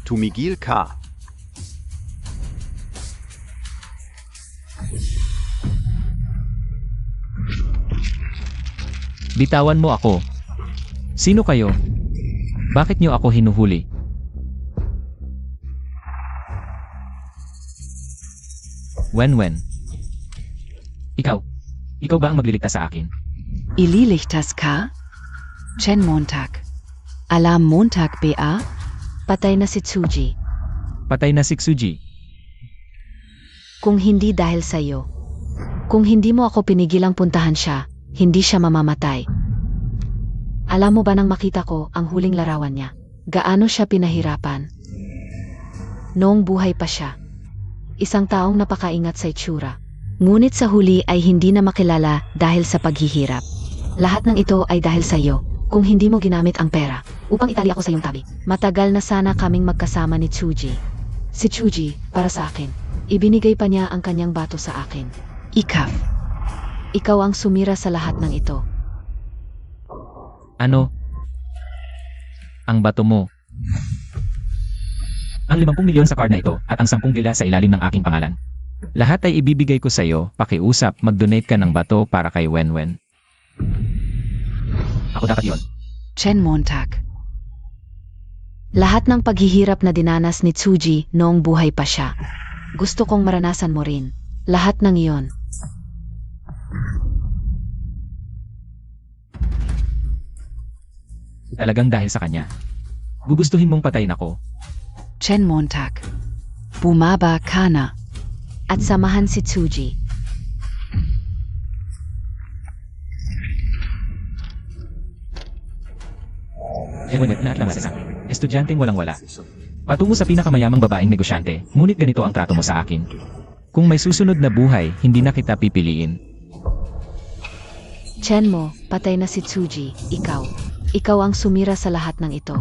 tumigil ka. Bitawan mo ako. Sino kayo? Bakit niyo ako hinuhuli? Wenwen. Ikaw ba ang magliligtas sa akin? Ililigtas ka? Chen Montag. Alam Montag ba? Patay na si Tsuji. Patay na si Tsuji. Kung hindi dahil sa'yo. Kung hindi mo ako pinigilang puntahan siya, hindi siya mamamatay. Alam mo ba nang makita ko ang huling larawan niya? Gaano siya pinahirapan? Noong buhay pa siya. Isang taong napakaingat sa itsura. Ngunit sa huli ay hindi na makilala dahil sa paghihirap. Lahat ng ito ay dahil sa iyo, kung hindi mo ginamit ang pera upang itali ako sa iyong tabi. Matagal na sana kaming magkasama ni Tsuji. Si Tsuji, para sa akin, ibinigay pa niya ang kanyang bato sa akin. Ikaw ang sumira sa lahat ng ito. Ano? Ang bato mo. Ang 50 milyon sa card na ito at ang 10 villa sa ilalim ng aking pangalan. Lahat ay ibibigay ko sa iyo, pakiusap, mag-donate ka ng bato para kay Wenwen. Ako dapat yon. Chen Montag. Lahat ng paghihirap na dinanas ni Tsuji noong buhay pa siya. Gusto kong maranasan mo rin. Lahat ng iyon. Talagang dahil sa kanya. Gugustuhin mong patayin ako. Chen Montag. Bumaba ka na. At samahan si Tsuji. Wenwen na at lang sa akin. Estudyanteng walang-wala. Patungo sa pinakamayamang babaeng negosyante, ngunit ganito ang trato mo sa akin. Kung may susunod na buhay, hindi na kita pipiliin. Chen mo, patay na si Tsuji, ikaw. Ikaw ang sumira sa lahat ng ito.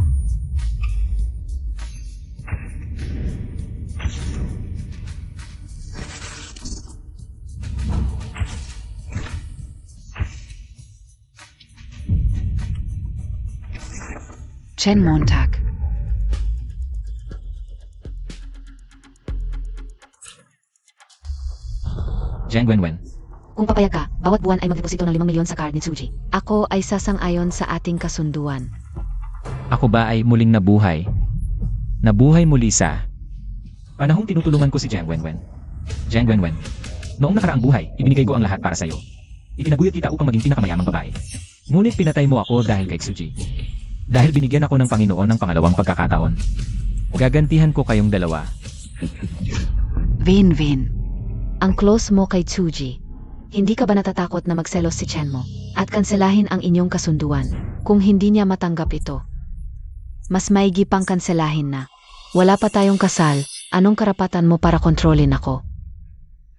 Chen Montag. Jiang Wenwen. Kung papayag ka, bawat buwan ay magdeposito ng 5 milyon sa card ni Tsuji. Ako ay sasang-ayon sa ating kasunduan. Ako ba ay muling nabuhay? Nabuhay muli sa panahong tinutulungan ko si Jiang Wenwen. Jiang Wenwen. Noong nakaraang buhay, ibinigay ko ang lahat para sa'yo. Itinaguyod kita upang maging pinakamayamang babae. Ngunit pinatay mo ako dahil kay Tsuji. Dahil binigyan ako ng Panginoon ng pangalawang pagkakataon. Gagantihan ko kayong dalawa. Vin. Ang close mo kay Tsuji. Hindi ka ba natatakot na magselos si Chen mo at kanselahin ang inyong kasunduan kung hindi niya matanggap ito? Mas maigi pang kanselahin na. Wala pa tayong kasal, anong karapatan mo para kontrolin ako?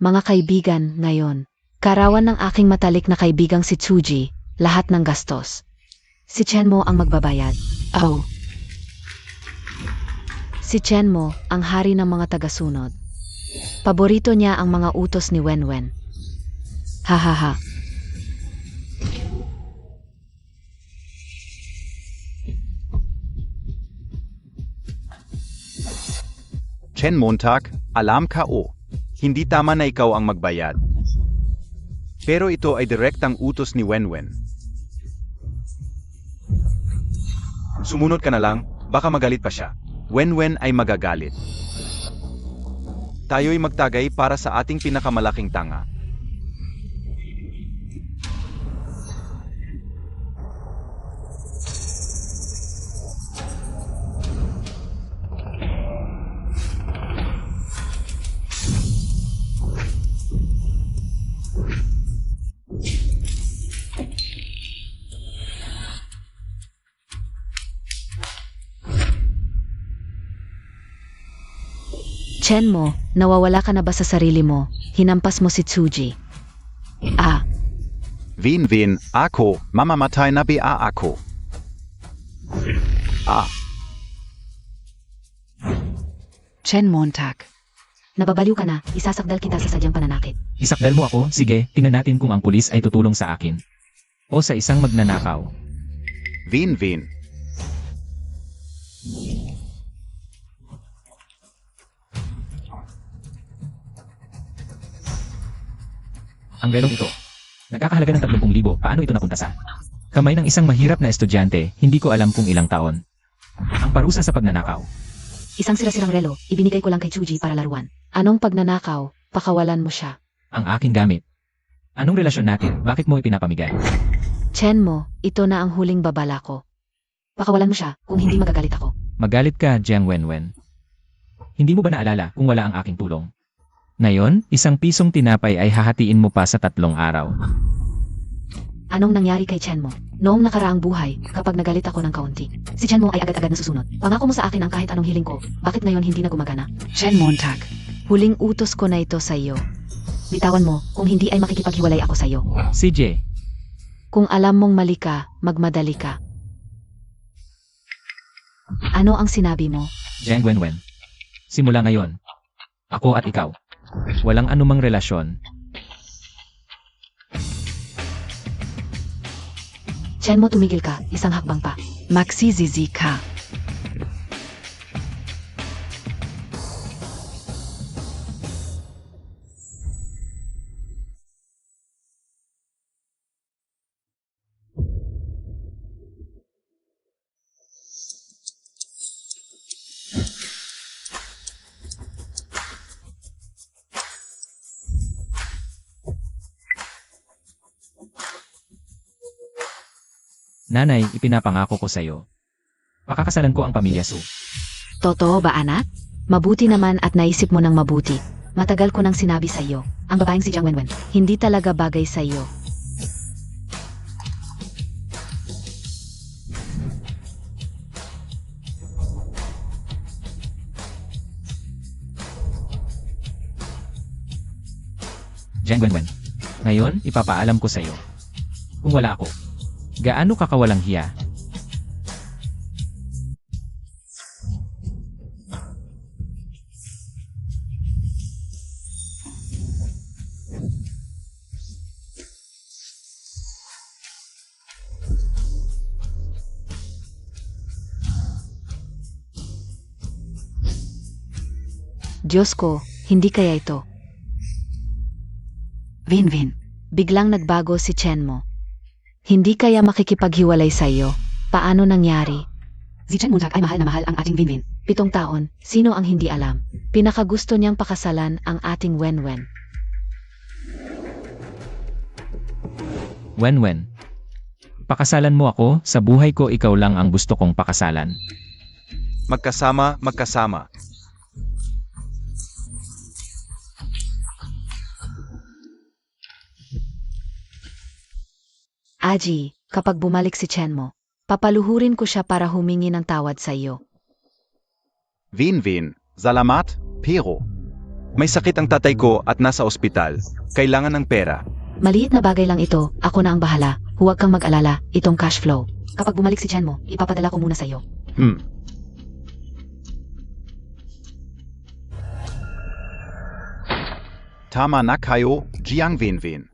Mga kaibigan, ngayon, karawan ng aking matalik na kaibigang si Tsuji, lahat ng gastos. Si Chen mo ang magbabayad. Oh. Si Chen mo, ang hari ng mga tagasunod. Paborito niya ang mga utos ni Wenwen. Hahaha. Chen Montag, alam ka o. Hindi tama na ikaw ang magbayad. Pero ito ay direktang utos ni Wenwen. Sumunod ka na lang, baka magalit pa siya. Wenwen ay magagalit. Tayo'y magtagay para sa ating pinakamalaking tanga. Chen mo, nawawala ka na ba sa sarili mo? Hinampas mo si Tsuji. Vin, ako, mamamatay na ba ako? Chen Montag. Nababaliw ka na, isasakdal kita sa sadyang pananakit. Isakdal mo ako, sige, tingnan natin kung ang pulis ay tutulong sa akin. O sa isang magnanakaw. Vin. Ang relong ito. Nagkakahalaga ng 30,000. Paano ito napunta sa kamay ng isang mahirap na estudyante? Hindi ko alam kung ilang taon. Ang parusa sa pagnanakaw. Isang sira-sirang relo, ibinigay ko lang kay Chuji para laruan. Anong pagnanakaw? Pakawalan mo siya. Ang aking gamit. Anong relasyon natin? Bakit mo ipinapamigay? Chen mo, ito na ang huling babala ko. Pakawalan mo siya, kung hindi magagalit ako. Magalit ka, Jiang Wenwen. Hindi mo ba naalala kung wala ang aking tulong? Ngayon, 1 pisong tinapay ay hahatiin mo pa sa 3 araw. Anong nangyari kay Chen mo? Noong nakaraang buhay, kapag nagalit ako ng kaunti, si Chen mo ay agad-agad nasusunod. Pangako mo sa akin ang kahit anong hiling ko. Bakit ngayon hindi na gumagana? Chen Montag, huling utos ko na ito sa iyo. Bitawan mo, kung hindi ay makikipaghiwalay ako sa iyo. CJ, Kung alam mong mali ka, magmadali ka. Ano ang sinabi mo? Jiang Wenwen. Simula ngayon, ako at ikaw. Walang anumang relasyon. Chen mo, tumigil ka, isang hakbang pa. Magsizizi ka. Nanay, ipinapangako ko sa'yo. Pakakasalan ko ang pamilya Su. Totoo ba, anak? Mabuti naman at naisip mo ng mabuti. Matagal ko nang sinabi sa iyo, ang babaeng si Jiang Wenwen, hindi talaga bagay sa iyo. Jiang Wenwen. Ngayon, ipapaalam ko sa'yo. Kung wala ako, gaano ka kawalang hiya? Diyos ko, hindi kaya ito. Vinvin, biglang nagbago si Chen mo. Hindi kaya makikipaghiwalay sa iyo. Paano nangyari? Si Chen Montag ay mahal na mahal ang ating Vinvin. 7 taon, sino ang hindi alam? Pinakagusto niyang pakasalan ang ating Wenwen. Wenwen. Pakasalan mo ako, sa buhay ko ikaw lang ang gusto kong pakasalan. Magkasama, magkasama. Aji, kapag bumalik si Chen mo, papaluhurin ko siya para humingi ng tawad sa iyo. Vinvin, salamat, pero. May sakit ang tatay ko at nasa ospital. Kailangan ng pera. Maliit na bagay lang ito, ako na ang bahala. Huwag kang mag-alala, itong cash flow. Kapag bumalik si Chen mo, ipapadala ko muna sa iyo. Tama na kayo, Jiang Vinvin.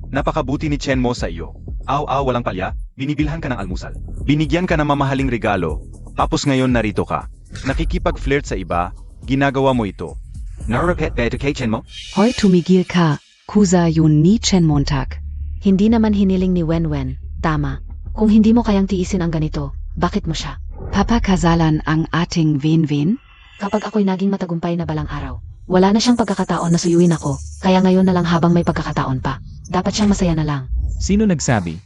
Napakabuti ni Chen mo sa iyo. Aw, walang palya, binibilhan ka ng almusal. Binigyan ka ng mamahaling regalo, tapos ngayon narito ka. Nakikipag-flirt sa iba, ginagawa mo ito. Narapet ba ito kay Chen mo? Hoy tumigil ka, kusa yun ni Chen Montag. Hindi naman hiniling ni Wenwen, tama. Kung hindi mo kayang tiisin ang ganito, bakit mo siya? Papakasalan ang ating Vinvin? Kapag ako'y naging matagumpay na balang araw, wala na siyang pagkakataon na suyuin ako, kaya ngayon na lang habang may pagkakataon pa. Dapat siyang masaya na lang. Sino nagsabi?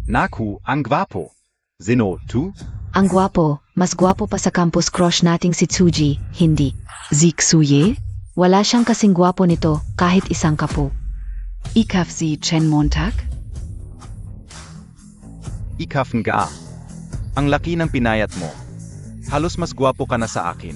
Naku, ang gwapo. Zino, tu? Ang gwapo, mas gwapo pa sa campus crush nating si Tsuji, hindi. Zixuye? Wala siyang kasing gwapo nito, kahit isang kapo. Ikaf si Chen Montag? Ikaf nga. Ang laki ng pinayat mo. Halos mas gwapo ka na sa akin.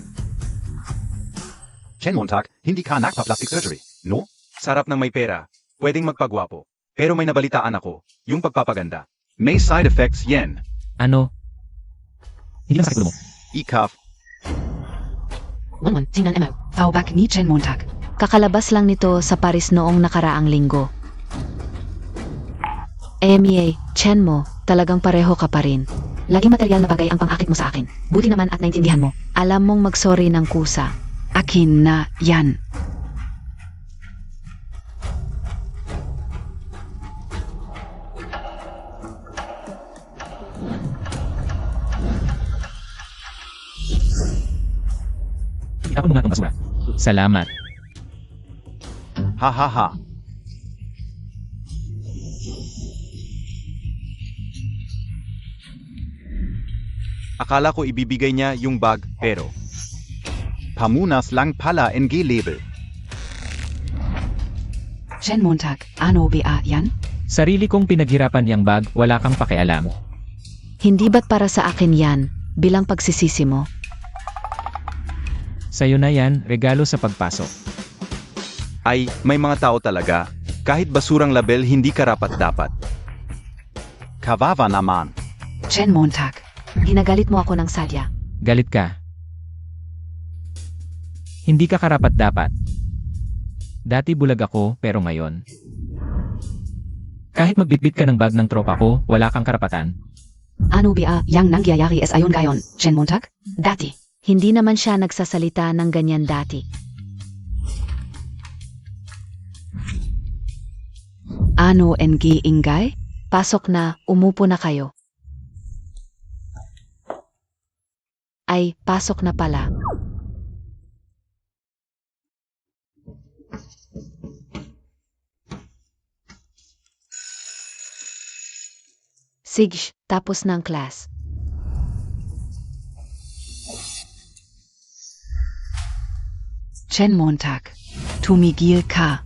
Chen Montag, hindi ka nagpa-plastic surgery, no? Sarap ng may pera, pwedeng magpagwapo. Pero may nabalitaan ako, yung pagpapaganda. May side effects yan. Ano? Hindi lang sakit ulo mo. Ikaf, Wanwan, sinan emaw. Back ni Chen Montag. Kakalabas lang nito sa Paris noong nakaraang linggo. Mia, Chen mo, talagang pareho ka pa rin. Laging material na bagay ang pang-akit mo sa akin. Buti naman at naintindihan mo. Alam mong mag-sorry ng kusa. Akin na yan. Itapon mo nga itong basura. Salamat. Ha ha ha. Akala ko ibibigay niya yung bag, pero pamunas lang pala NG label. Chen Montag, ano ba yan? Sarili kong pinaghirapan yang bag, wala kang pakialam. Hindi ba't para sa akin yan, bilang pagsisisi mo? Sa'yo na yan, regalo sa pagpasok. Ay, may mga tao talaga. Kahit basurang label hindi karapat-dapat. Kawawa naman. Chen Montag. Ginagalit mo ako ng sadya. Galit ka. Hindi ka karapat-dapat. Dati bulag ako, pero ngayon. Kahit magbitbit ka ng bag ng tropa ko, wala kang karapatan. Ano ba yang nangyayari es ayon gayon, Chen Montag? Dati. Hindi naman siya nagsasalita ng ganyan dati. Ano NG ingay? Pasok na, umupo na kayo. Ay, pasok na pala. Sige, tapos ng class. Chen Montag. Tumigil ka.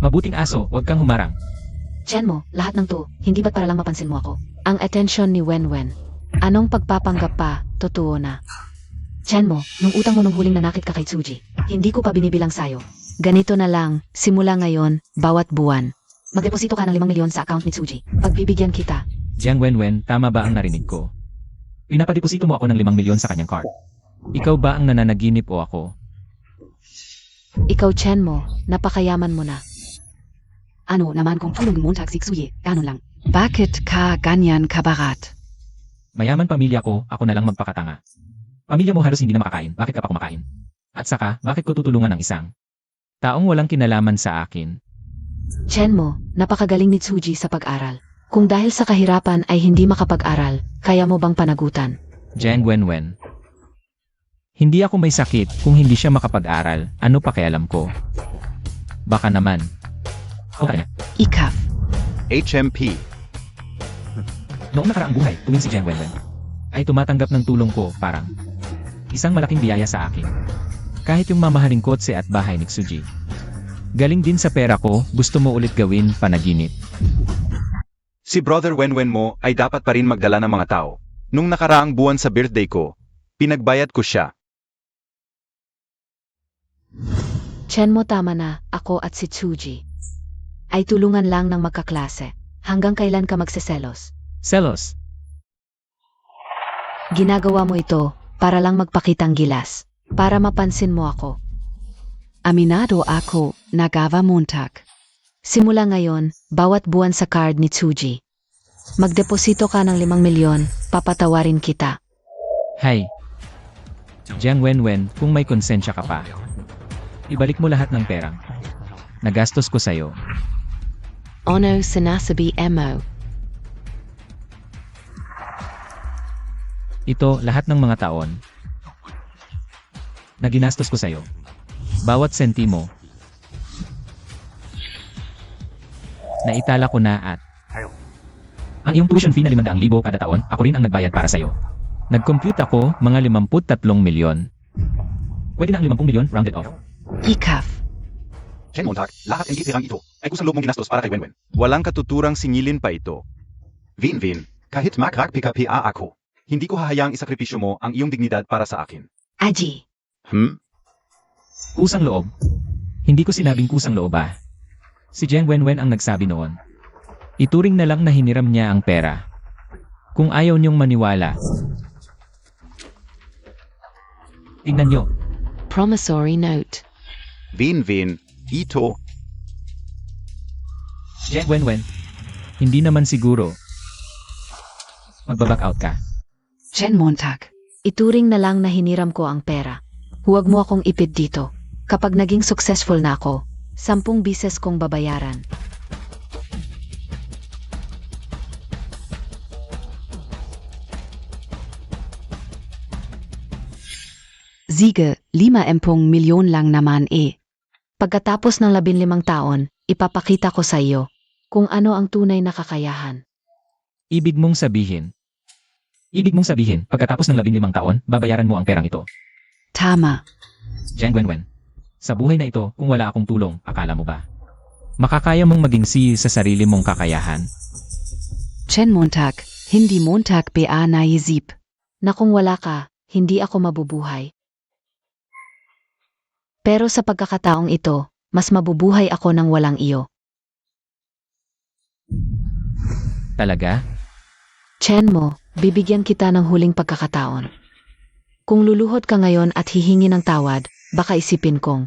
Mabuting aso, huwag kang humarang. Chen mo, lahat ng to, hindi ba't para lang mapansin mo ako? Ang atensyon ni Wenwen. Anong pagpapanggap pa, totoo na. Chen mo, yung utang mo nung huling nanakit ka kay Tsuji, hindi ko pa binibilang sayo. Ganito na lang, simula ngayon, bawat buwan. Magdeposito ka ng 5 milyon sa account ni Tsuji. Pagbibigyan kita. Jiang Wenwen, tama ba ang narinig ko? Pinapadeposito mo ako ng 5 milyon sa kanyang card. Ikaw ba ang nananaginip o ako? Ikaw Chen mo, napakayaman mo na. Ano naman kung tulong Montag siksuye, ganun lang. Bakit ka ganyan kabarat? Mayaman pamilya ko, ako na lang magpakatanga. Pamilya mo halos hindi na makakain, bakit ka pa kumakain? At saka, bakit ko tutulungan ng isang taong walang kinalaman sa akin? Chen mo, napakagaling ni Tsuji sa pag-aral. Kung dahil sa kahirapan ay hindi makapag-aral, kaya mo bang panagutan? Jiang Wenwen. Hindi ako may sakit kung hindi siya makapag-aral, ano pakialam ko? Baka naman. Okay. Ikaf. HMP. Noong nakaraang buhay, tuwing si Jiang Wenwen ay tumatanggap ng tulong ko, parang isang malaking biyaya sa akin. Kahit yung mamahaling kotse at bahay ni Tsuji. Galing din sa pera ko, gusto mo ulit gawin panaginip. Si Brother Wenwen mo ay dapat pa rin magdala ng mga tao. Nung nakaraang buwan sa birthday ko, pinagbayad ko siya. Chen mo tama na, ako at si Tsuji ay tulungan lang ng magkaklase. Hanggang kailan ka magseselos? Selos. Ginagawa mo ito para lang magpakitang gilas. Para mapansin mo ako. Aminado ako, nagawa Montag. Simula ngayon, bawat buwan sa card ni Tsuji. Magdeposito ka ng 5 milyon, papatawarin kita. Hay. Jiang Wenwen, kung may konsensya ka pa, ibalik mo lahat ng perang nagastos ko sa'yo. Ono sinasabi mo. Ito, lahat ng mga taon na ginastos ko sa'yo. Bawat sentimo naitala ko na at ang iyong tuition fee na 500,000 kada taon, ako rin ang nagbayad para sa'yo. Nag-compute ako mga 53 milyon. Pwede na ang 50 milyon rounded off. Ikaf. Chen Montag, lahat ng itirang ito ay kusang loob mong ginastos para kay Wenwen. Walang katuturang singilin pa ito. Vin, kahit makrakpika-pia ako, hindi ko hahayaang isakripisyo mo ang iyong dignidad para sa akin. Aji. Kusang loob? Hindi ko sinabing kusang loob ah. Si Jiang Wenwen ang nagsabi noon. Ituring na lang na hiniram niya ang pera. Kung ayaw niyong maniwala, tingnan niyo. Promissory note. Vin, ito. Jiang Wenwen, hindi naman siguro magbaback out ka. Chen Montag. Ituring na lang na hiniram ko ang pera. Huwag mo akong ipid dito. Kapag naging successful na ako, 10 bises kong babayaran. Sige, 5 milyon lang naman eh. Pagkatapos ng 15 taon, ipapakita ko sa iyo kung ano ang tunay na kakayahan. Ibig mong sabihin, pagkatapos ng 15 taon, babayaran mo ang perang ito. Tama. Jiang Wenwen. Sa buhay na ito, kung wala akong tulong, akala mo ba? Makakaya mong maging siyi sa sarili mong kakayahan? Chen Montag, hindi Montag ba naisip. Na kung wala ka, hindi ako mabubuhay. Pero sa pagkakataong ito, mas mabubuhay ako nang walang iyo. Talaga? Chen mo, bibigyan kita ng huling pagkakataon. Kung luluhod ka ngayon at hihingi ng tawad, baka isipin kong,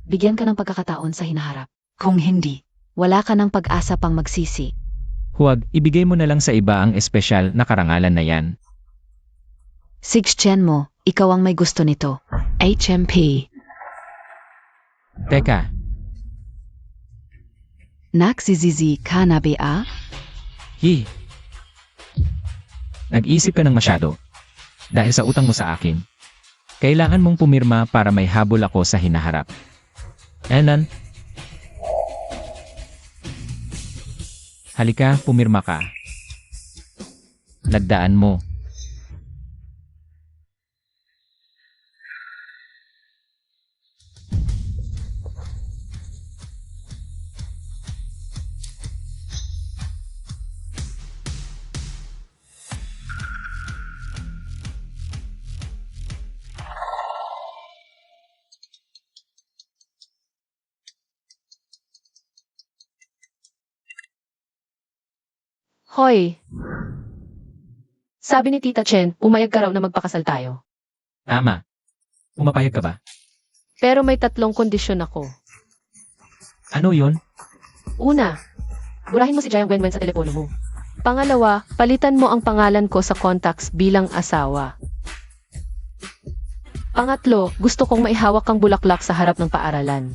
bigyan ka ng pagkakataon sa hinaharap. Kung hindi, Wala ka ng pag-asa pang magsisi. Huwag, ibigay mo na lang sa iba ang espesyal na karangalan na yan. Sige Chen mo, ikaw ang may gusto nito. HMP. Teka, Nagsisizi ka na ba? Nag-isip ka ng masyado. Dahil sa utang mo sa akin. Kailangan mong pumirma para may habol ako sa hinaharap. Enan? Halika, pumirma ka. Lagdaan mo. Hoy! Sabi ni Tita Chen, umayag ka raw na magpakasal tayo. Tama. Pumapayag ka ba? Pero may 3 kondisyon ako. Ano yon? Una, burahin mo si Jiang Wenwen sa telepono mo. Pangalawa, palitan mo ang pangalan ko sa contacts bilang asawa. Pangatlo, gusto kong maihawak kang bulaklak sa harap ng paaralan.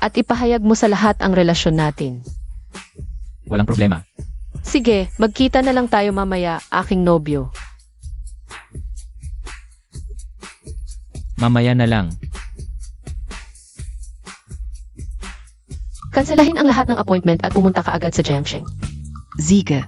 At ipahayag mo sa lahat ang relasyon natin. Walang problema. Sige, magkita na lang tayo mamaya, aking nobyo. Mamaya na lang. Kanselahin ang lahat ng appointment at pumunta ka agad sa Jiangsheng. Sige.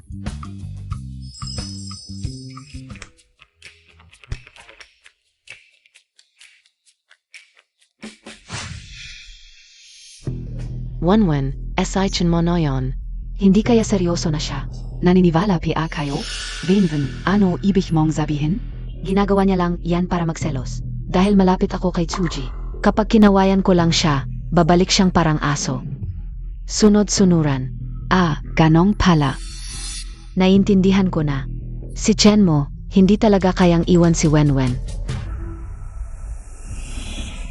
Wenwen, SI Chen mo na yon. Hindi kaya seryoso na siya. Naniniwala pa kayo? Wenwen, ano ibig mong sabihin? Ginagawa niya lang yan para magselos. Dahil malapit ako kay Tsuji. Kapag kinawayan ko lang siya, babalik siyang parang aso. Sunod-sunuran. Ganong pala. Naiintindihan ko na. Si Chen mo, hindi talaga kayang iwan si Wenwen.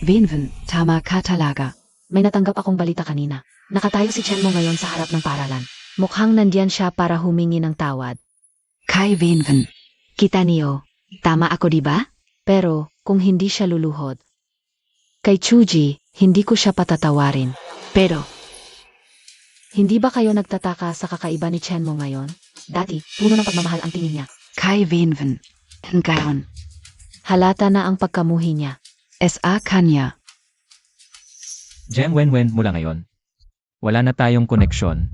Wenwen, tama ka talaga. May natanggap akong balita kanina. Nakatayo si Chen mo ngayon sa harap ng paralan. Mukhang nandiyan siya para humingi ng tawad. Kay Wenwen. Kita niyo, tama ako di ba? Pero, kung hindi siya luluhod. Kay Tsuji, hindi ko siya patatawarin. Pero, hindi ba kayo nagtataka sa kakaiba ni Chen mo ngayon? Dati, puno ng pagmamahal ang tingin niya. Kay Wenwen. Ngayon, Halata na ang pagkamuhi niya. SA kanya. Jiang Wenwen mula ngayon. Wala na tayong koneksyon.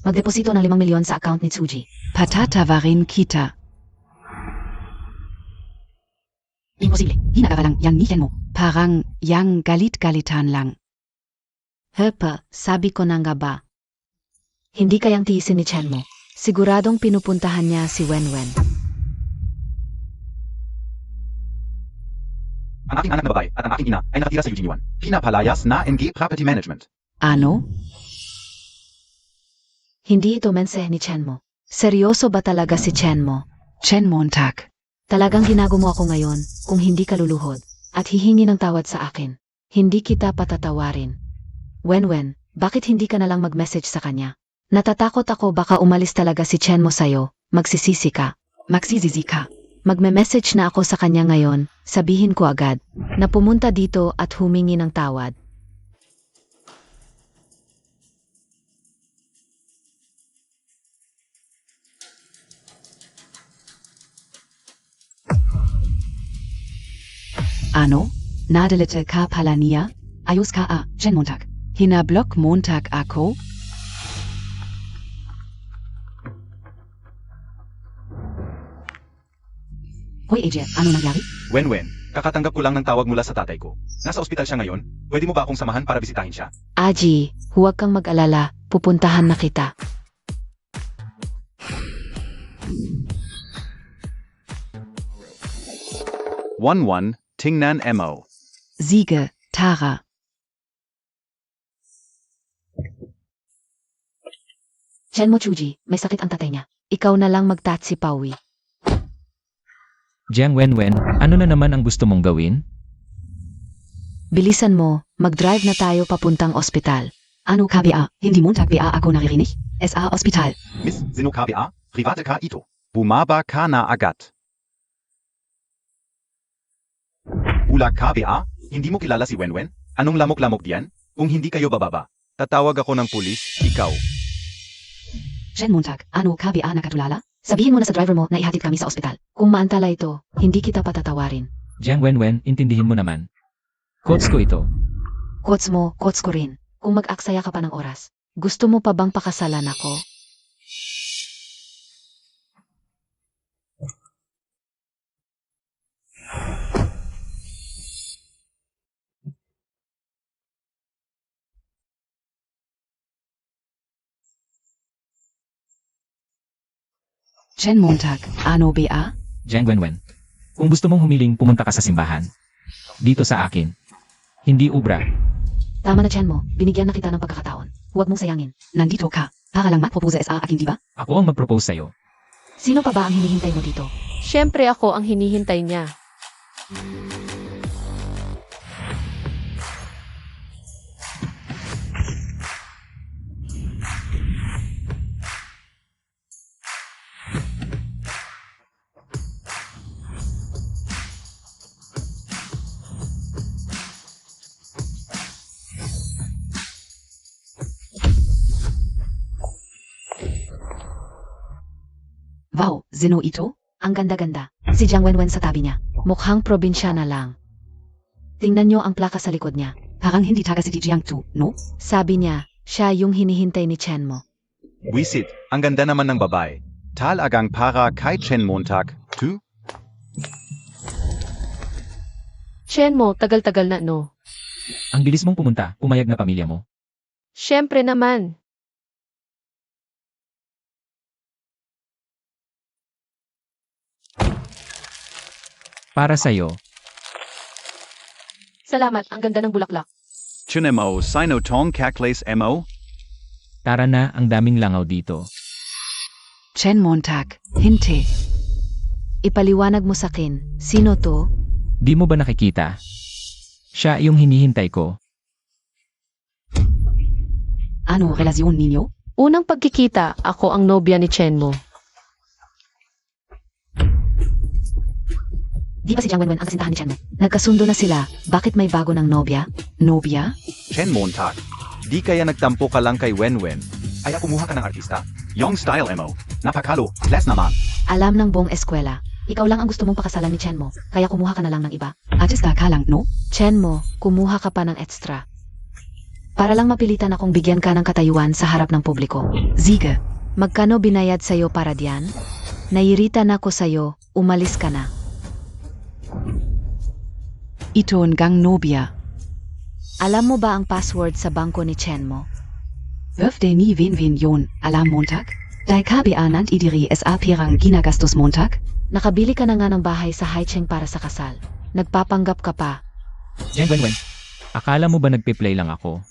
Magdeposito ng 5 milyon sa account ni Tsuji. Patatawarin kita. Imposible. Ginagawa lang yang niyan mo. Parang yang galit-galitan lang. Hepa, sabi ko na nga ba? Hindi kayang tiisin ni Chen mo. Siguradong pinupuntahan niya si Wenwen. Ang aking anak na babae at ang aking ina ay nakatira sa Eugene Yuan. Pinapalayas na NG Property Management. Ano? Hindi ito mensahe ni Chen mo. Seryoso ba talaga si Chen mo? Chen Montag. Talagang ginago mo ako ngayon kung hindi ka luluhod at hihingi ng tawad sa akin. Hindi kita patatawarin. Wenwen, bakit hindi ka na lang mag-message sa kanya? Natatakot ako baka umalis talaga si Chen mo sa'yo, magsisisi ka. Magsisisi ka. Magme-message na ako sa kanya ngayon, sabihin ko agad na pumunta dito at humingi ng tawad. Ano? Nadelete ka palania? Ayos ka Jen Montag. Hinablok Montag ako? Hoy AJ, ano nangyari? Wenwen, kakatanggap ko lang ng tawag mula sa tatay ko. Nasa ospital siya ngayon. Pwede mo ba akong samahan para bisitahin siya? Aji, huwag kang mag-alala, pupuntahan na kita. One, tingnan mo. Siege, Tara. Chenmo Chuji, may sakit ang tatay niya. Ikaw na lang magtatsi Pawi. Jiang Wenwen, ano na naman ang gusto mong gawin? Bilisan mo, mag-drive na tayo papuntang ospital. Ano ka ba? Hindi Montag ba ako naririnig? SA Hospital. Miss, sino ka ba? Private ka ito. Bumaba ka na agad. Ula ka ba? Hindi mo kilala si Wenwen? Anong lamok-lamok diyan? Kung hindi kayo bababa, tatawag ako ng pulis, ikaw. Jen Montag, ano ka ba nakatulala? Sabihin mo na sa driver mo na ihatid kami sa ospital. Kung maantala ito, hindi kita patatawarin. Jiang Wenwen, intindihin mo naman. Quotes ko ito. Quotes mo, quotes ko rin. Kung mag-aksaya ka pa ng oras, gusto mo pa bang pakasalan ako? Jen Montag, ano ba? Jiang Wenwen, kung gusto mong humiling, pumunta ka sa simbahan. Dito sa akin. Hindi ubra. Tama na Chenmo, binigyan na kita ng pagkakataon. Huwag mong sayangin. Nandito ka, para lang mag-propose sa akin, di ba? Ako ang mag-propose sa'yo. Sino pa ba ang hinihintay mo dito? Siyempre ako ang hinihintay niya. Wow, sino ito? Ang ganda-ganda. Si Jiang Wenwen sa tabi niya. Mukhang probinsya na lang. Tingnan niyo ang plaka sa likod niya. Parang hindi taga si Jiangsu, no? Sabi niya, siya yung hinihintay ni Chenmo. Wisit, ang ganda naman ng babae. Talagang para kay Chen Montag, tu? Chenmo, tagal-tagal na no. Ang bilis mong pumunta, pumayag na pamilya mo. Siyempre naman. Para sa'yo. Salamat, ang ganda ng bulaklak. Chinemo, sinotong kakles mo? Tara na, ang daming langaw dito. Jen Montag, hinte. Ipaliwanag mo sa akin, sino to? Di mo ba nakikita? Siya yung hinihintay ko. Ano relasyon ninyo? Unang pagkikita, ako ang nobya ni Chenmo. Di ba si Jiang Wenwen ang kasintahan ni Chenmo? Nagkasundo na sila, bakit may bago ng nobya? Nobya? Chen Montag. Di kaya nagtampo ka lang kay Wenwen. Ay kumuha ka ng artista. Yung style mo. Napakalo, less naman. Alam ng buong eskwela, ikaw lang ang gusto mong pakasalan ni Chenmo, kaya kumuha ka na lang ng iba. Artista ka lang, no? Chenmo, kumuha ka pa ng extra. Para lang mapilitan akong bigyan ka ng katayuan sa harap ng publiko. Siege. Magkano binayad sa'yo para diyan? Nairita na ko sa'yo, umalis ka na. Ito gang nobya. Alam mo ba ang password sa bangko ni Chenmo? Birthday ni Wenwen yon, alam Montag? Dai KBA nant idiri SA pirang ginagastos Montag? Nakabili ka na nga ng bahay sa Haicheng para sa kasal. Nagpapanggap ka pa. Jiang Wenwen, akala mo ba nagpe-play lang ako?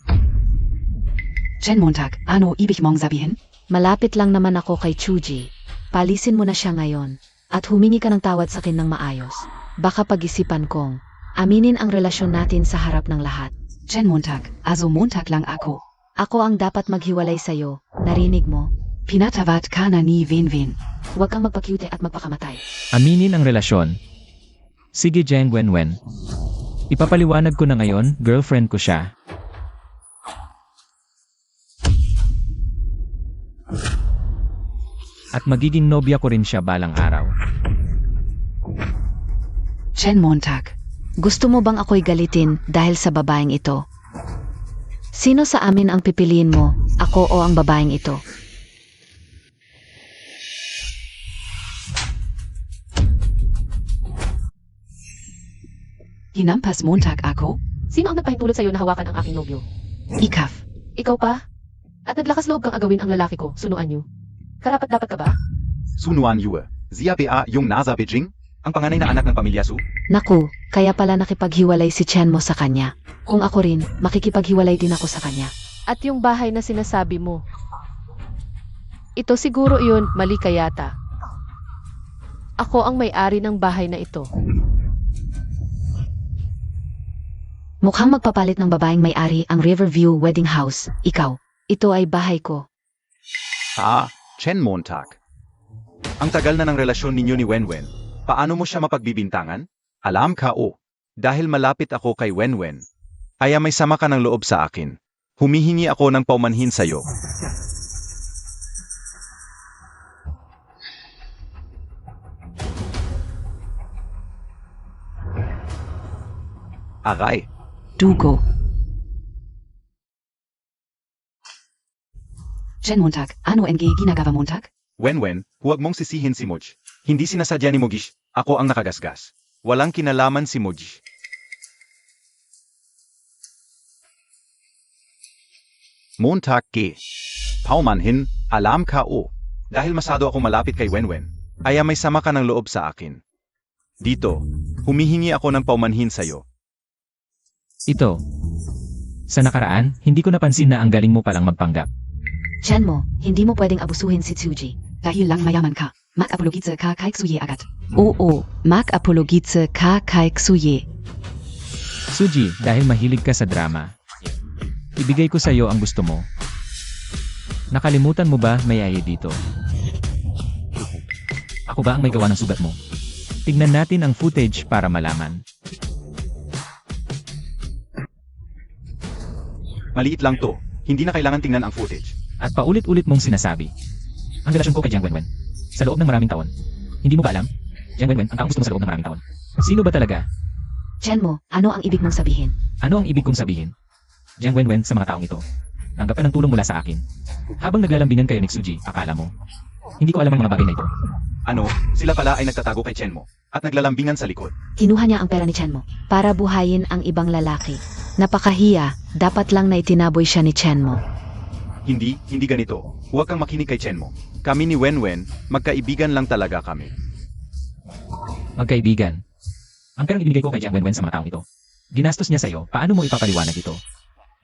Jen Montag, ano ibig mong sabihin? Malapit lang naman ako kay Chuji. Palisin mo na siya ngayon. At humingi ka ng tawad sa akin ng maayos. Baka pag-isipan kong aminin ang relasyon natin sa harap ng lahat. Jen Montag, also Montag lang ako. Ako ang dapat maghiwalay sa'yo. Narinig mo? Pinatawad ka na ni Wenwen. Huwag kang magpakyute at magpakamatay. Aminin ang relasyon. Sige Jiang Wenwen. Ipapaliwanag ko na ngayon, girlfriend ko siya. At magiging nobya ko rin siya balang araw. Jen Montag, Gusto mo bang ako'y galitin dahil sa babaeng ito? Sino sa amin ang pipiliin mo, ako o ang babaeng ito? Hinampas Montag ako? Sino ang nagpahintulot sa'yo na hawakan ang aking nobyo? Ikaf. Ikaw pa? At naglakas loob kang agawin ang lalaki ko, sunuan niyo. Karapat-dapat ka ba? Sunuan Yue. Zia Ba yung nasa Beijing? Ang panganay na anak ng pamilya Su? Naku, kaya pala nakipaghiwalay si Chen mo sa kanya. Kung ako rin, makikipaghiwalay din ako sa kanya. At yung bahay na sinasabi mo. Ito siguro yun, mali ka yata. Ako ang may-ari ng bahay na ito. Mukhang magpapalit ng babaeng may-ari ang Riverview Wedding House. Ikaw, ito ay bahay ko. Chen Montag. Ang tagal na ng relasyon ninyo ni Wenwen. Paano mo siya mapagbibintangan? Alam ka dahil malapit ako kay Wenwen. Kaya may sama ka ng loob sa akin. Humihingi ako ng paumanhin sa'yo. Aray, Dugo. Chen Montag, ano ng ginagawa Montag? Wenwen, huwag mong sisihin si Moj. Hindi sinasadya ni Mogish, ako ang nakagasgas. Walang kinalaman si Mogish. Montag paumanhin, alam ka dahil masado ako malapit kay Wenwen, kaya may sama ka ng loob sa akin. Dito, humihingi ako ng paumanhin sa'yo. Ito. Sa nakaraan, hindi ko napansin na ang galing mo palang magpanggap. Chen mo, hindi mo pwedeng abusuhin si Tsuji. Dahil lang mayaman ka. Mag-apologize ka kay Xuye agad. Oo, mag-apologize ka kay Xuye. Suji, dahil mahilig ka sa drama. Ibigay ko sa iyo ang gusto mo. Nakalimutan mo ba may aye dito? Ako ba ang may gawa ng sugat mo? Tignan natin ang footage para malaman. Maliit lang to, hindi na kailangan tingnan ang footage. At paulit-ulit mong sinasabi. Ang relasyon ko kay Jiang Wenwen. Sa loob ng maraming taon. Hindi mo ba alam? Jiang Wenwen, ang taong gusto mo sa loob ng maraming taon. Sino ba talaga? Chen mo, ano ang ibig mong sabihin? Ano ang ibig kong sabihin? Jiang Wenwen sa mga taong ito. Tanggap ka ng tulong mula sa akin. Habang naglalambingan kayo ni Suji, akala mo. Hindi ko alam ang mga bagay na ito. Ano, sila pala ay nagtatago kay Chen mo, at naglalambingan sa likod. Kinuha niya ang pera ni Chen mo para buhayin ang ibang lalaki. Napakahiya, dapat lang na itinaboy siya ni Chen mo. Hindi ganito. Huwag kang makinig kay Chen mo. Kami ni Wenwen, magkaibigan lang talaga kami. Magkaibigan. Ang perang ibinigay ko kay Jiang Wenwen sa mga taong ito. Ginastos niya sa'yo, paano mo ipapaliwanag ito?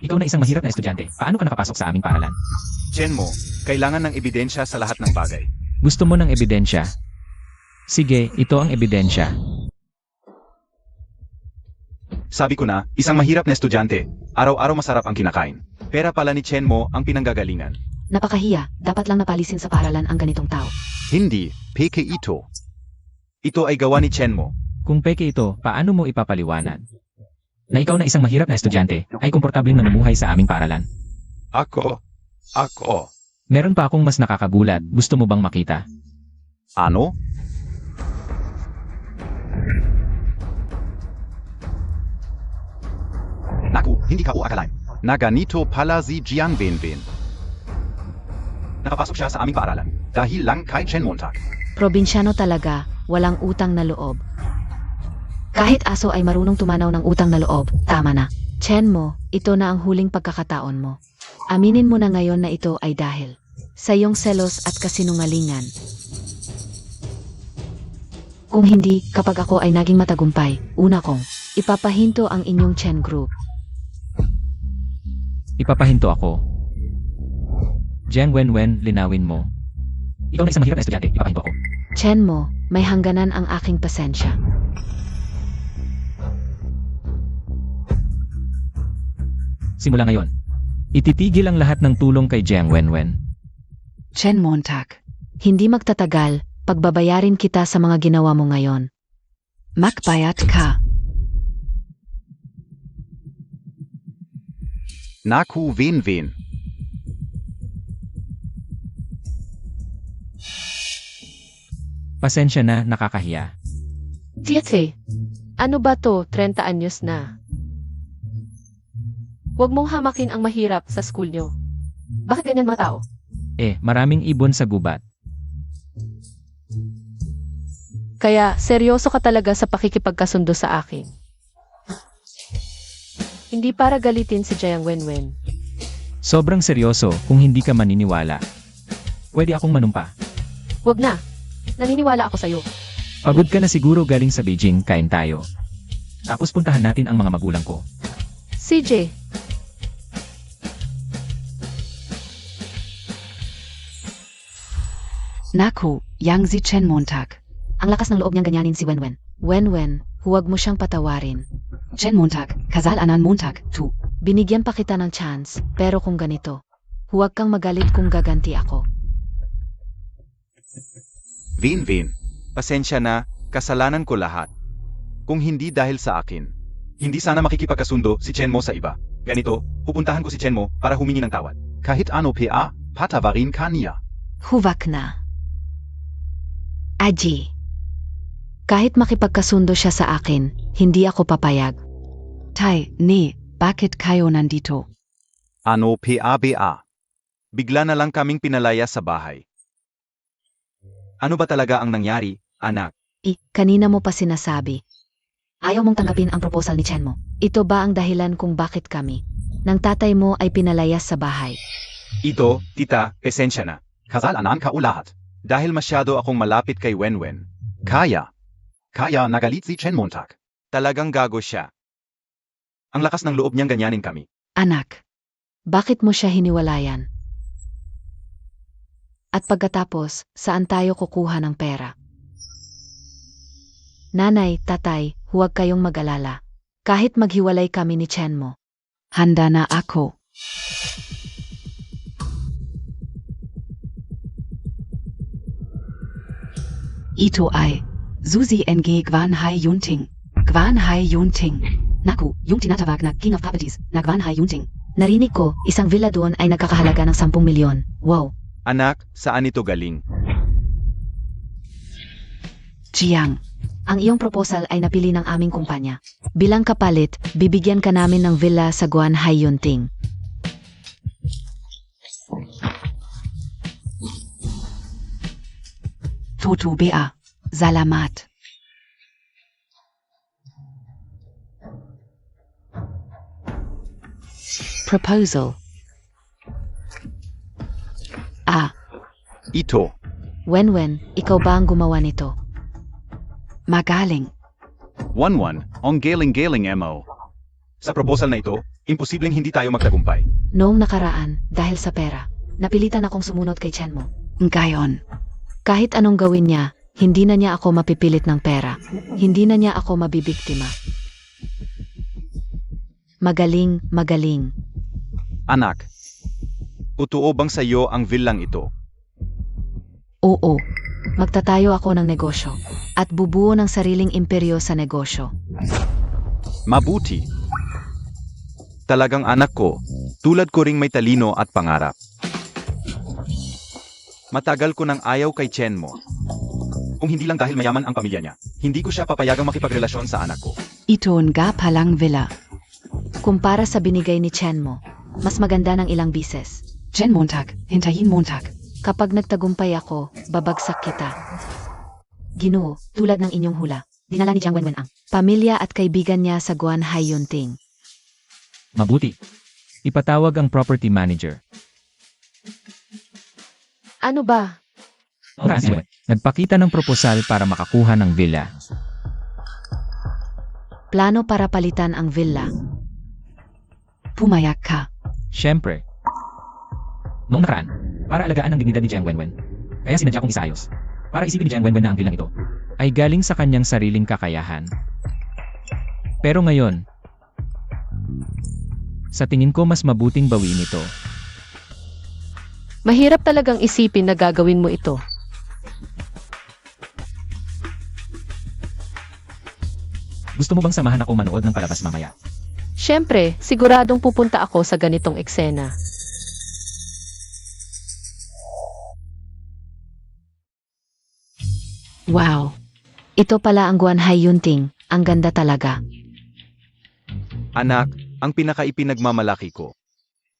Ikaw na isang mahirap na estudyante, paano ka nakapasok sa aming paaralan? Chen mo, kailangan ng ebidensya sa lahat ng bagay. Gusto mo ng ebidensya? Sige, ito ang ebidensya. Sabi ko na, isang mahirap na estudyante, araw-araw masarap ang kinakain. Pera pala ni Chen mo ang pinanggagalingan. Napakahiya, dapat lang napalisin sa paaralan ang ganitong tao. Hindi, peke ito. Ito ay gawa ni Chen mo. Kung peke ito, paano mo ipapaliwanag? Na ikaw na isang mahirap na estudyante, ay komportableng namumuhay sa aming paaralan. Ako. Meron pa akong mas nakakagulat, gusto mo bang makita? Ano? Naku, hindi ka uakalain. Na ganito pala si Jiang Wenwen. Nakapasok siya sa aming paaralan dahil lang kay Chen Montag. Probinsyano talaga, walang utang na loob. Kahit aso ay marunong tumanaw ng utang na loob, tama na. Chen mo, ito na ang huling pagkakataon mo. Aminin mo na ngayon na ito ay dahil sa iyong selos at kasinungalingan. Kung hindi, kapag ako ay naging matagumpay, una kong ipapahinto ang inyong Chen Group. Ipapahinto ako. Jiang Wenwen, linawin mo. Ikaw na isang mahirap na estudyante, ipapahinto ako. Chen mo, may hangganan ang aking pasensya. Simula ngayon, ititigil ang lahat ng tulong kay Jiang Wenwen. Chen Montag. Hindi magtatagal, pagbabayarin kita sa mga ginawa mo ngayon. Magbayad ka. Naku Wenwen. Pasensya na, nakakahiya. Tietze, Ano ba to, 30 anyos na? Huwag mong hamakin ang mahirap sa school nyo. Bakit ganyan mga tao? Maraming ibon sa gubat. Kaya, seryoso ka talaga sa pakikipagkasundo sa akin. Hindi para galitin si Jiang Wenwen. Sobrang seryoso kung hindi ka maniniwala. Pwede akong manumpa. Huwag na. Naniniwala ako sa'yo. Pagod ka na siguro galing sa Beijing, kain tayo. Tapos puntahan natin ang mga magulang ko. CJ, Naku, Yang si Chen Montag. Ang lakas ng loob niyang ganyanin si Wenwen. Wenwen, huwag mo siyang patawarin. Chen Montag, kasalanan Montag, tu. Binigyan pa kita ng chance, pero kung ganito, huwag kang magalit kung gaganti ako. Vin, pasensya na, kasalanan ko lahat. Kung hindi dahil sa akin, hindi sana makikipagkasundo si Chen Mo sa iba. Ganito, pupuntahan ko si Chen Mo para humingi ng tawad. Kahit ano pa, patawarin ka niya. Huwag na. Aji. Kahit makipagkasundo siya sa akin, hindi ako papayag. Tai, nee, bakit kayo nandito? Ano pa? Bigla na lang kaming pinalaya sa bahay. Ano ba talaga ang nangyari, anak? Kanina mo pa sinasabi. Ayaw mong tanggapin ang proposal ni Chen mo. Ito ba ang dahilan kung bakit kami, ng tatay mo ay pinalayas sa bahay? Ito, tita, pasensya na. Kasalanan ka lahat. Dahil masyado akong malapit kay Wenwen. Kaya nagalit si Chen Montag. Talagang gago siya. Ang lakas ng loob niyang ganyanin kami. Anak, Bakit mo siya hiniwalayan? At pagkatapos, saan tayo kukuha ng pera? Nanay, tatay, huwag kayong mag-alala. Kahit maghiwalay kami ni Chen mo. handa na ako. Ito ay, Suzy NG Gwan Hai Yunting. Gwan Hai Yunting. Naku, yung tinatawag na King of Properties na Gwan Hai Yunting. Narinig ko, isang villa doon ay nagkakahalaga ng 10 milyon. Wow! Anak, saan ito galing? Jiang, Ang iyong proposal ay napili ng aming kumpanya. Bilang kapalit, bibigyan ka namin ng villa sa Guanhai Yunting. Toto Bea. Salamat. Proposal. Ito. Wenwen, ikaw ba ang gumawa nito? Magaling. 1-1, ang galing-galing mo. Sa proposal na ito, imposibleng hindi tayo magtagumpay. Noong nakaraan, dahil sa pera, napilitan akong sumunod kay Chen mo. Ngayon, Kahit anong gawin niya, hindi na niya ako mapipilit ng pera. Hindi na niya ako mabibiktima. Magaling, magaling. Anak, totoo bang sa iyo ang villang ito? Oo, magtatayo ako ng negosyo at bubuo ng sariling imperyo sa negosyo. Mabuti. Talagang anak ko, tulad ko ring may talino at pangarap. Matagal ko nang ayaw kay Chen mo. Kung hindi lang dahil mayaman ang pamilya niya, hindi ko siya papayagang makipagrelasyon sa anak ko. ito nga palang villa. Kumpara sa binigay ni Chen mo, mas maganda ng ilang bises. Jen Montag, hintayin Montag. Kapag nagtagumpay ako, babagsak kita. Ginoo, tulad ng inyong hula, dinala ni Jiang Wenwen ang pamilya at kaibigan niya sa Guanhai Yunting. Mabuti. Ipatawag ang property manager. Ano ba? Nagpakita ng proposal para makakuha ng villa. Plano para palitan ang villa. Pumayag ka. Siyempre. Noong nakaraan, para alagaan ang dignidad ni Jiang Wenwen, kaya sinadya kong isayos. Para isipin ni Jiang Wenwen na ang villang ito ay galing sa kanyang sariling kakayahan. Pero ngayon, sa tingin ko mas mabuting bawiin ito. Mahirap talagang isipin na gagawin mo ito. Gusto mo bang samahan ako manood ng palabas mamaya? Siyempre, siguradong pupunta ako sa ganitong eksena. Wow! Ito pala ang Guanhai Yunting. ang ganda talaga. Anak, ang pinakaipinagmamalaki ko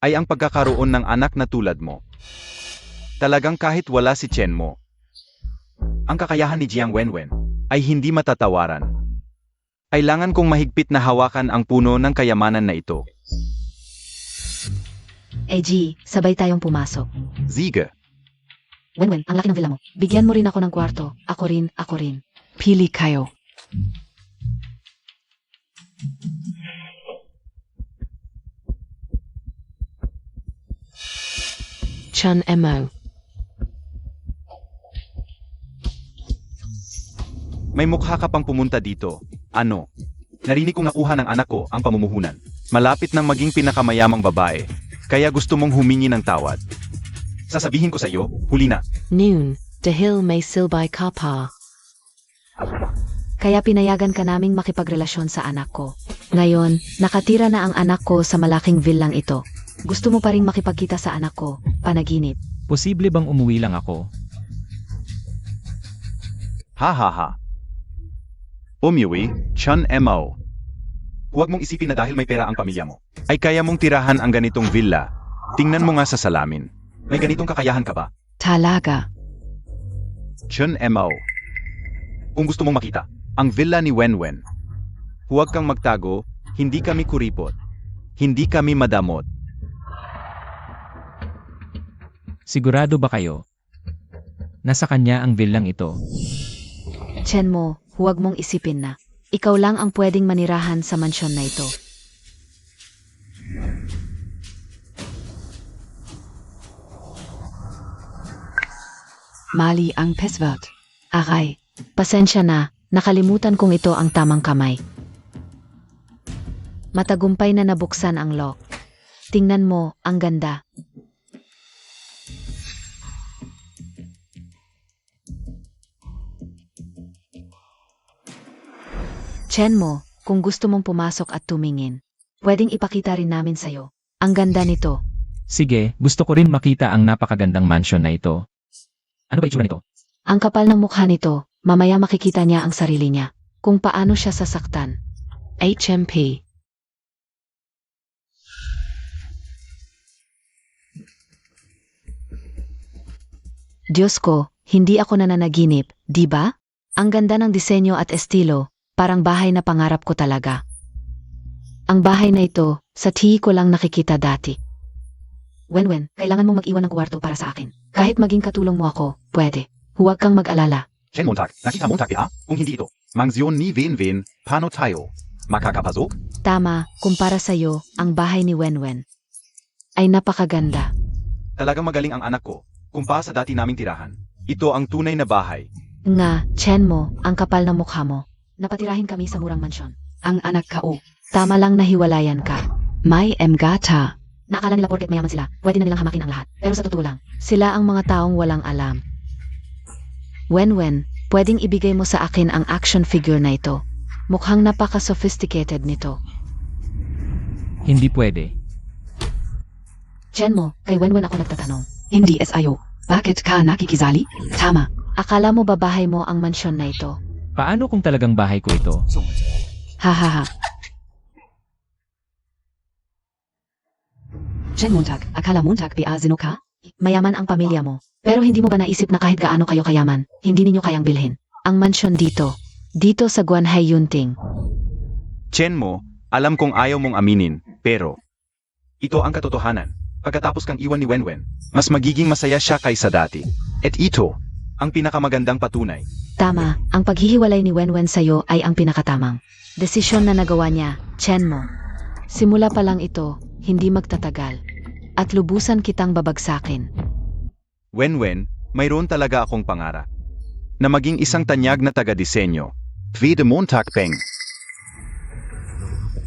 ay ang pagkakaroon ng anak na tulad mo. Talagang kahit wala si Chen mo, ang kakayahan ni Jiang Wenwen ay hindi matatawaran. Kailangan kong mahigpit na hawakan ang puno ng kayamanan na ito. G, sabay tayong pumasok. Ziga, Wenwen, ang laki ng villa mo. Bigyan mo rin ako ng kwarto. Ako rin, ako rin. Pili kayo. Chun Mo. may mukha ka pang pumunta dito. Ano? Narinig kong nakuha ng anak ko ang pamumuhunan. Malapit nang maging pinakamayamang babae. Kaya gusto mong humingi ng tawad. Sasabihin ko sa iyo, huli na. Noon, dahil may silbay ka pa. Kaya pinayagan ka naming makipagrelasyon sa anak ko. Ngayon, nakatira na ang anak ko sa malaking villang ito. Gusto mo pa ring makipagkita sa anak ko, panaginip. Posible bang umuwi lang ako? Ha ha ha. Umuwi, Chun Mo. Huwag mong isipin na dahil may pera ang pamilya mo, ay kaya mong tirahan ang ganitong villa. Tingnan mo nga sa salamin. May ganitong kakayahan ka ba? Talaga. Chun Mo. Kung gusto mong makita, ang villa ni Wenwen. Huwag kang magtago, hindi kami kuripot. Hindi kami madamot. Sigurado ba kayo? Nasa kanya ang villang ito. Chen mo, huwag mong isipin na. Ikaw lang ang pwedeng manirahan sa mansyon na ito. Mali ang password. Aray, pasensya na, nakalimutan kong ito ang tamang kamay. Matagumpay na nabuksan ang lock. Tingnan mo, ang ganda. Chen mo, kung gusto mong pumasok at tumingin, pwedeng ipakita rin namin sa'yo. Ang ganda nito. Sige, gusto ko rin makita ang napakagandang mansion na ito. Ano ba itsura nito? Ang kapal ng mukha nito, mamaya makikita niya ang sarili niya. Kung paano siya sasaktan. HMP. Diyos ko, hindi ako nananaginip, di ba? Ang ganda ng disenyo at estilo, parang bahay na pangarap ko talaga. Ang bahay na ito, sa TV ko lang nakikita dati. Wenwen, kailangan mong mag-iwan ng kwarto para sa akin. Kahit maging katulong mo ako, pwede. Huwag kang mag-alala. Chen Montag, nakita Montag ha? Kung hindi ito, Mansion ni Wenwen, paano tayo? Makakapasok? Tama, kumpara sa'yo, ang bahay ni Wenwen ay napakaganda. Talagang magaling ang anak ko. Kumpara sa dati naming tirahan. Ito ang tunay na bahay. Nga, Chen mo, ang kapal ng mukha mo. Napatirahin kami sa murang mansyon. Ang anak kao. Tama lang nahiwalayan ka. May emgata. Nakala nila porket mayaman sila, pwede na nilang hamakin ang lahat. Pero sa totoo lang, sila ang mga taong walang alam. Wenwen, pwedeng ibigay mo sa akin ang action figure na ito. Mukhang napaka-sophisticated nito. Hindi pwede. Chen mo, kay Wenwen ako nagtatanong. Hindi SIO. Bakit ka nakikizali? Tama. Akala mo ba bahay mo ang mansyon na ito? Paano kung talagang bahay ko ito? Hahaha. Chen Montag, akala Montag biazino ka? Mayaman ang pamilya mo. Pero hindi mo ba naisip na kahit gaano kayo kayaman, hindi ninyo kayang bilhin ang mansyon dito? Dito sa Guanhai Yunting. Chen mo, alam kong ayaw mong aminin, pero ito ang katotohanan. Pagkatapos kang iwan ni Wenwen, mas magiging masaya siya kaysa dati. At ito, ang pinakamagandang patunay. Tama, ang paghihiwalay ni Wenwen sa'yo ay ang pinakatamang desisyon na nagawa niya, Chen mo. Simula pa lang ito, hindi magtatagal. At lubusan kitang babagsakin. Wenwen, mayroon talaga akong pangarap. Na maging isang tanyag na taga-disenyo. Vida Montag Peng.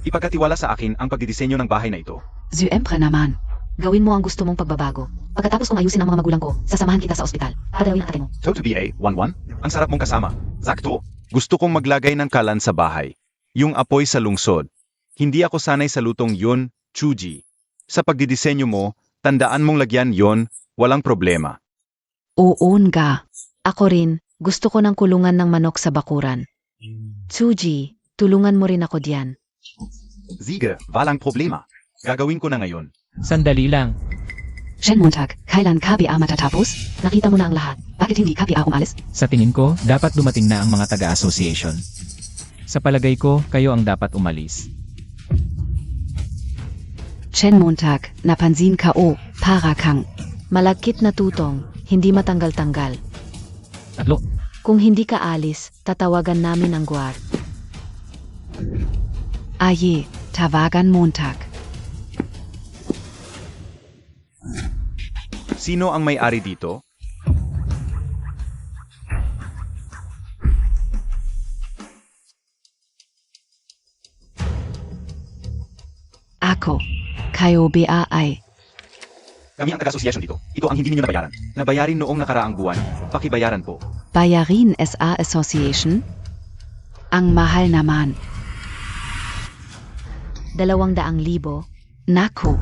Ipagkatiwala sa akin ang pagdidisenyo ng bahay na ito. Syempre naman. Gawin mo ang gusto mong pagbabago. Pagkatapos kong ayusin ang mga magulang ko, sasamahan kita sa ospital. Padawin ang ate mo. Toto BA, 11? Ang sarap mong kasama. Zakto. Gusto kong maglagay ng kalan sa bahay. Yung apoy sa lungsod. Hindi ako sanay sa lutong yun, Chuji. Sa pagdidisenyo mo, tandaan mong lagyan yon, walang problema. Oo nga. Ako rin, gusto ko ng kulungan ng manok sa bakuran. Tsuji, Tulungan mo rin ako diyan. Sige, walang problema. Gagawin ko na ngayon. Sandali lang. Shen Montag, kailan KBA matatapos? Nakita mo na ang lahat. Bakit hindi KBA umalis? Sa tingin ko, dapat dumating na ang mga taga-association. Sa palagay ko, kayo ang dapat umalis. Shen Montag, napansin ko, para kang. Malagkit na tutong, hindi matanggal-tanggal. Tatlo. Kung hindi ka alis, tatawagan namin ang guard. Aye, tawagan Montag. Sino ang may-ari dito? Ako, kayo BAI. Kami ang taga-association dito. Ito ang hindi ninyo nabayaran. Nabayarin noong nakaraang buwan. Pakibayaran po. Bayarin SA Association? Ang mahal naman. 200,000. Naku,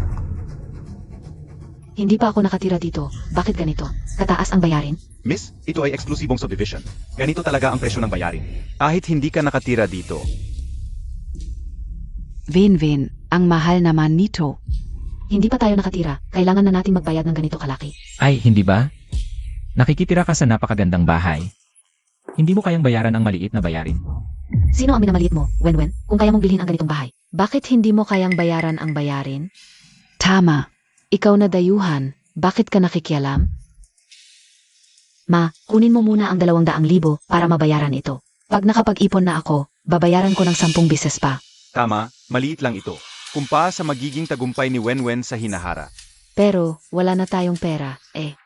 Hindi pa ako nakatira dito. Bakit ganito? Kataas ang bayarin? Miss, ito ay eksklusibong subdivision. Ganito talaga ang presyo ng bayarin. Kahit hindi ka nakatira dito. wen, ang mahal naman nito. Hindi pa tayo nakatira. Kailangan na nating magbayad ng ganito kalaki. Ay, hindi ba? Nakikitira ka sa napakagandang bahay. Hindi mo kayang bayaran ang maliit na bayarin. Sino ang minamaliit mo, Wenwen, kung kaya mong bilhin ang ganitong bahay? Bakit hindi mo kayang bayaran ang bayarin? Tama. Ikaw na dayuhan, bakit ka nakikialam? Ma, kunin mo muna ang 200,000 para mabayaran ito. Pag nakapag-ipon na ako, babayaran ko ng 10 bises pa. Tama, maliit lang ito. Kumpara sa magiging tagumpay ni Wenwen sa hinahara. Pero, wala na tayong pera, eh.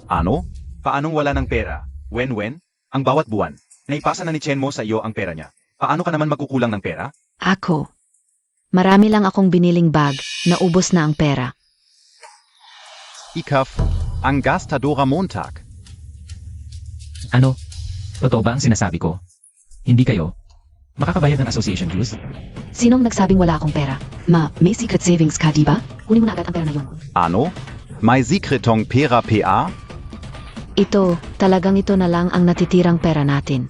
Ano? Paanong wala ng pera? Wenwen? Ang bawat buwan, naipasa na ni Chen mo sa iyo ang pera niya. Paano ka naman magkukulang ng pera? Ako, Marami lang akong biniling bag, naubos na ang pera. Ikaf, ang gastadora Montag. Ano? Totoo ba ang sinasabi ko? Hindi kayo? Makakabayad ng association dues? Sinong nagsabing wala akong pera? may secret savings ka, di ba? Kunin mo na agad ang pera na yun. Ano? May sikretong pera PA? Ito, talagang ito na lang ang natitirang pera natin.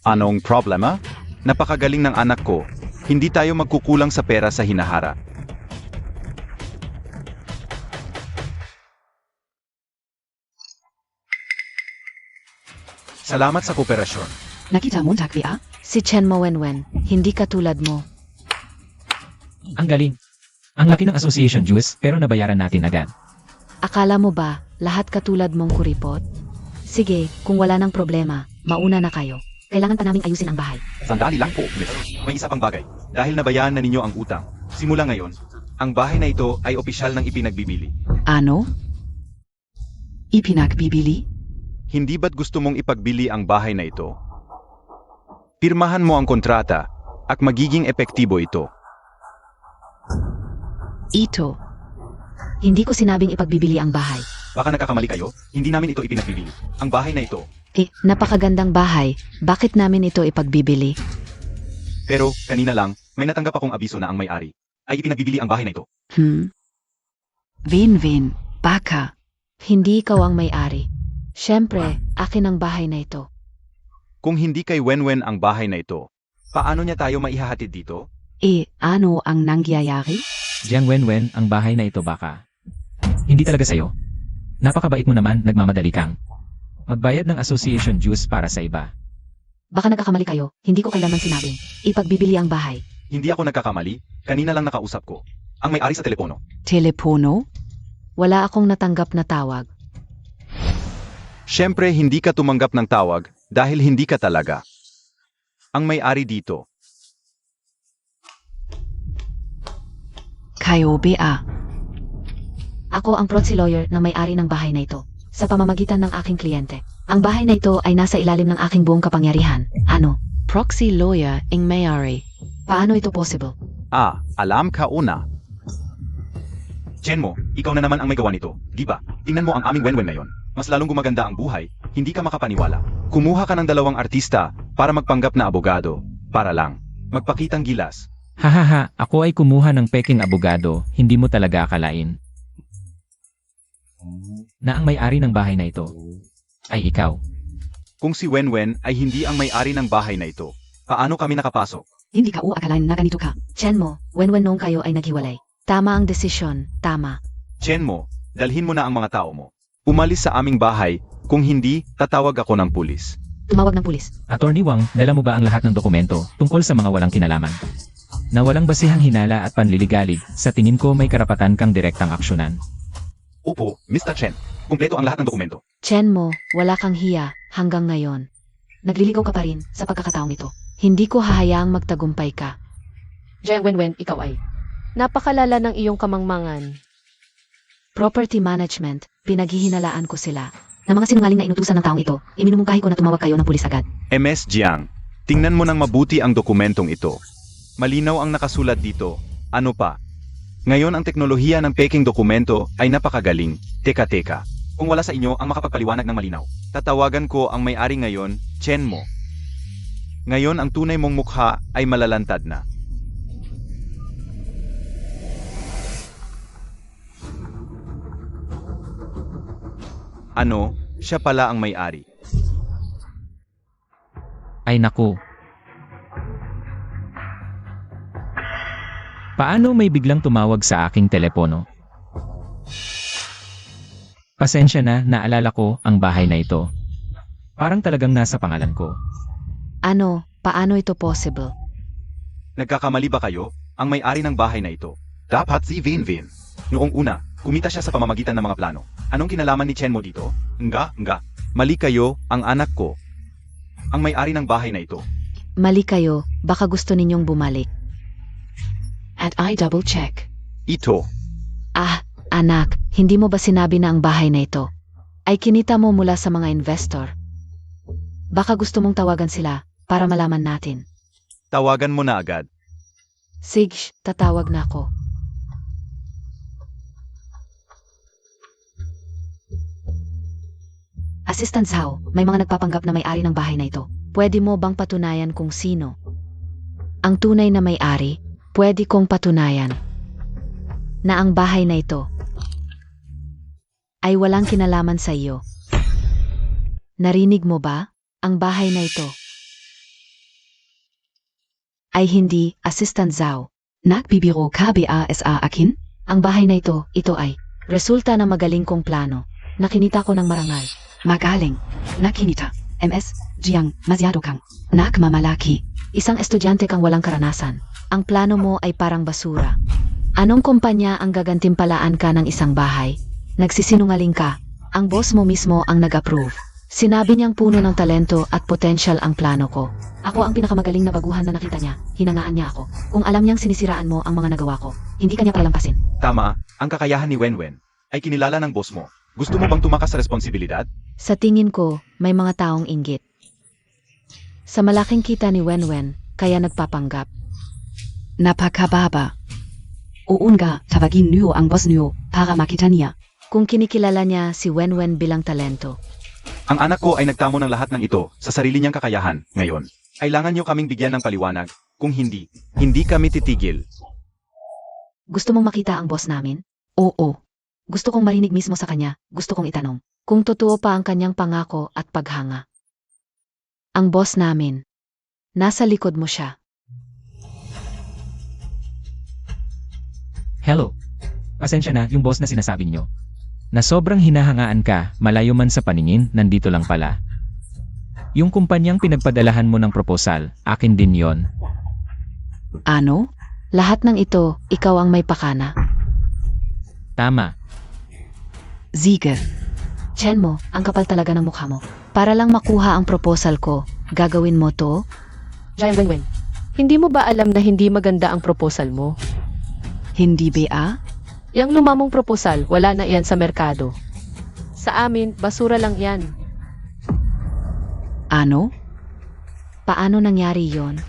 Anong problema? Napakagaling ng anak ko. Hindi tayo magkukulang sa pera sa hinahara. Salamat sa kooperasyon. Nakita Montag BA? Si Chen Mo Wenwen, hindi katulad mo. Ang galing. Ang laki ng association dues pero nabayaran natin agad. Akala mo ba, lahat katulad mong kuripot? Sige, kung wala nang problema, mauna na kayo. Kailangan pa naming ayusin ang bahay. Sandali lang po, miss. May isa pang bagay. Dahil nabayaran na ninyo ang utang, simula ngayon, ang bahay na ito ay opisyal ng ipinagbibili. Ano? Ipinagbibili? Hindi ba't gusto mong ipagbili ang bahay na ito? Pirmahan mo ang kontrata at magiging epektibo ito. Ito. Hindi ko sinabing ipagbibili ang bahay. Baka nagkakamali kayo, hindi namin ito ipinagbibili. Ang bahay na ito. Napakagandang bahay, bakit namin ito ipagbibili? Pero, kanina lang, may natanggap akong abiso na ang may-ari ay ipinagbibili ang bahay na ito. Wen, baka. Hindi ikaw ang may-ari. Siyempre, akin ang bahay na ito. Kung hindi kay Wenwen ang bahay na ito, paano niya tayo maihahatid dito? Ano ang nangyayari? Jiang Wenwen, ang bahay na ito baka. Hindi talaga sa'yo. Napakabait mo naman, nagmamadali kang. Magbayad ng association dues para sa iba. Baka nagkakamali kayo, hindi ko kailanman sinabing, ipagbibili ang bahay. Hindi ako nagkakamali, kanina lang nakausap ko. Ang may-ari sa telepono. Telepono? Wala akong natanggap na tawag. Siyempre hindi ka tumanggap ng tawag dahil hindi ka talaga ang may-ari dito. Kayo BA. Ako ang proxy lawyer na may-ari ng bahay na ito, sa pamamagitan ng aking kliyente. Ang bahay na ito ay nasa ilalim ng aking buong kapangyarihan. Ano? Proxy lawyer ing may-ari. Paano ito possible? Alam ka una. Chen mo, ikaw na naman ang may gawa nito, di ba? Tingnan mo ang aming Wenwen ngayon. Mas lalong gumaganda ang buhay, hindi ka makapaniwala. Kumuha ka ng 2 artista para magpanggap na abogado, para lang magpakitang gilas. Hahaha, ako ay kumuha ng peking abogado, hindi mo talaga akalain. Na ang may-ari ng bahay na ito ay ikaw. Kung si Wenwen ay hindi ang may-ari ng bahay na ito, Paano kami nakapasok? Hindi ka uakalain na ganito ka. Chen mo, Wenwen noong kayo ay naghiwalay. Tama ang desisyon, tama. Chen mo, dalhin mo na ang mga tao mo. Umalis sa aming bahay, kung hindi, tatawag ako ng pulis. Tumawag ng pulis. Attorney Wang, dala mo ba ang lahat ng dokumento tungkol sa mga walang kinalaman? Na walang basihang hinala at panliligalig, sa tingin ko may karapatan kang direktang aksyonan. Opo, Mr. Chen. Kumpleto ang lahat ng dokumento. Chen mo, wala kang hiya hanggang ngayon. Nagliligaw ka pa rin sa pagkakataong ito. Hindi ko hahayaang magtagumpay ka. Jiang Wenwen, ikaw ay. Napakalala ng iyong kamangmangan. Property management, pinaghihinalaan ko sila. Na mga sinungaling na inutusan ng taong ito, iminumungkahi ko na tumawag kayo ng pulis agad. MS Jiang, tingnan mo ng mabuti ang dokumentong ito. Malinaw ang nakasulat dito. Ano pa? Ngayon ang teknolohiya ng peking dokumento ay napakagaling. Teka. Kung wala sa inyo ang makapagpaliwanag ng malinaw, tatawagan ko ang may-ari ngayon, Chen mo. Ngayon ang tunay mong mukha ay malalantad na. Ano? Siya pala ang may-ari. Ay naku. Paano may biglang tumawag sa aking telepono? Pasensya na, naalala ko ang bahay na ito. Parang talagang nasa pangalan ko. Ano, paano ito possible? Nagkakamali ba kayo? Ang may-ari ng bahay na ito. Dapat si Vinvin. Noong una, kumita siya sa pamamagitan ng mga plano. Anong kinalaman ni Chen mo dito? Nga. Mali kayo, ang anak ko. Ang may-ari ng bahay na ito. Mali kayo, baka gusto ninyong bumalik. At I double check. Ito. Ah, anak, hindi mo ba sinabi na ang bahay na ito ay kinita mo mula sa mga investor? Baka gusto mong tawagan sila para malaman natin. Tawagan mo na agad. Sige, tatawag na ako. Assistant Zhao, may mga nagpapanggap na may-ari ng bahay na ito. Pwede mo bang patunayan kung sino? Ang tunay na may-ari, pwede kong patunayan na ang bahay na ito ay walang kinalaman sa iyo. Narinig mo ba? Ang bahay na ito ay hindi, Assistant Zhao. Nagbibiro ka ba sa akin? Ang bahay na ito ay resulta ng magaling kong plano. Nakinita ko ng marangal. Magaling. Nakinita. MS, Jiang, masyado kang nagmamalaki. Isang estudyante kang walang karanasan. Ang plano mo ay parang basura. Anong kumpanya ang gagantimpalaan ka ng isang bahay? Nagsisinungaling ka. Ang boss mo mismo ang nag-approve. Sinabi niyang puno ng talento at potential ang plano ko. Ako ang pinakamagaling na baguhan na nakita niya. Hinangaan niya ako. Kung alam niyang sinisiraan mo ang mga nagawa ko, hindi kanya palalampasin. Tama, ang kakayahan ni Wenwen ay kinilala ng boss mo. Gusto mo bang tumakas sa responsibilidad? Sa tingin ko, may mga taong inggit. Sa malaking kita ni Wenwen, kaya nagpapanggap. Napakababa. Uunga, tawagin niyo ang boss niyo para makita niya. Kung kinikilala niya si Wenwen bilang talento. Ang anak ko ay nagtamo ng lahat ng ito sa sarili niyang kakayahan. Ngayon, kailangan niyo kaming bigyan ng paliwanag. Kung hindi, hindi kami titigil. Gusto mong makita ang boss namin? Oo. Gusto kong marinig mismo sa kanya. Gusto kong itanong. Kung totoo pa ang kanyang pangako at paghanga. Ang boss namin. Nasa likod mo siya. Hello. Pasensya na, yung boss na sinasabi niyo. Na sobrang hinahangaan ka, malayo man sa paningin, nandito lang pala. Yung kumpanyang pinagpadalahan mo ng proposal, akin din yon. Ano? Lahat ng ito, ikaw ang may pakana. Tama. Sige. Chen mo, ang kapal talaga ng mukha mo. Para lang makuha ang proposal ko, gagawin mo to? Jiang Wenwen, hindi mo ba alam na hindi maganda ang proposal mo? Hindi ba? Yang lumamong proposal, wala na iyan sa merkado. Sa amin, basura lang yan. Ano? Paano nangyari yon?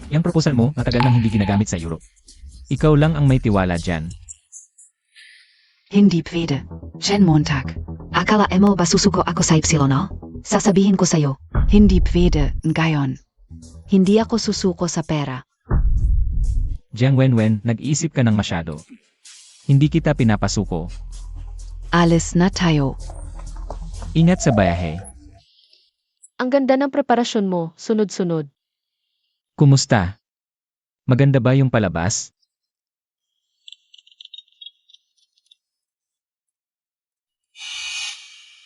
Yung proposal mo, matagal nang hindi ginagamit sa Europe. Ikaw lang ang may tiwala dyan. Hindi pwede. Chen Montag. Akala mo ba susuko ako sa Epsilono? Sasabihin ko sa'yo, hindi pwede ngayon. Hindi ako susuko sa pera. Jiang Wenwen, nag-iisip ka ng masyado. Hindi kita pinapasuko. Alis na tayo. Ingat sa bayahe. Ang ganda ng preparasyon mo, sunod-sunod. Kumusta? Maganda ba yung palabas?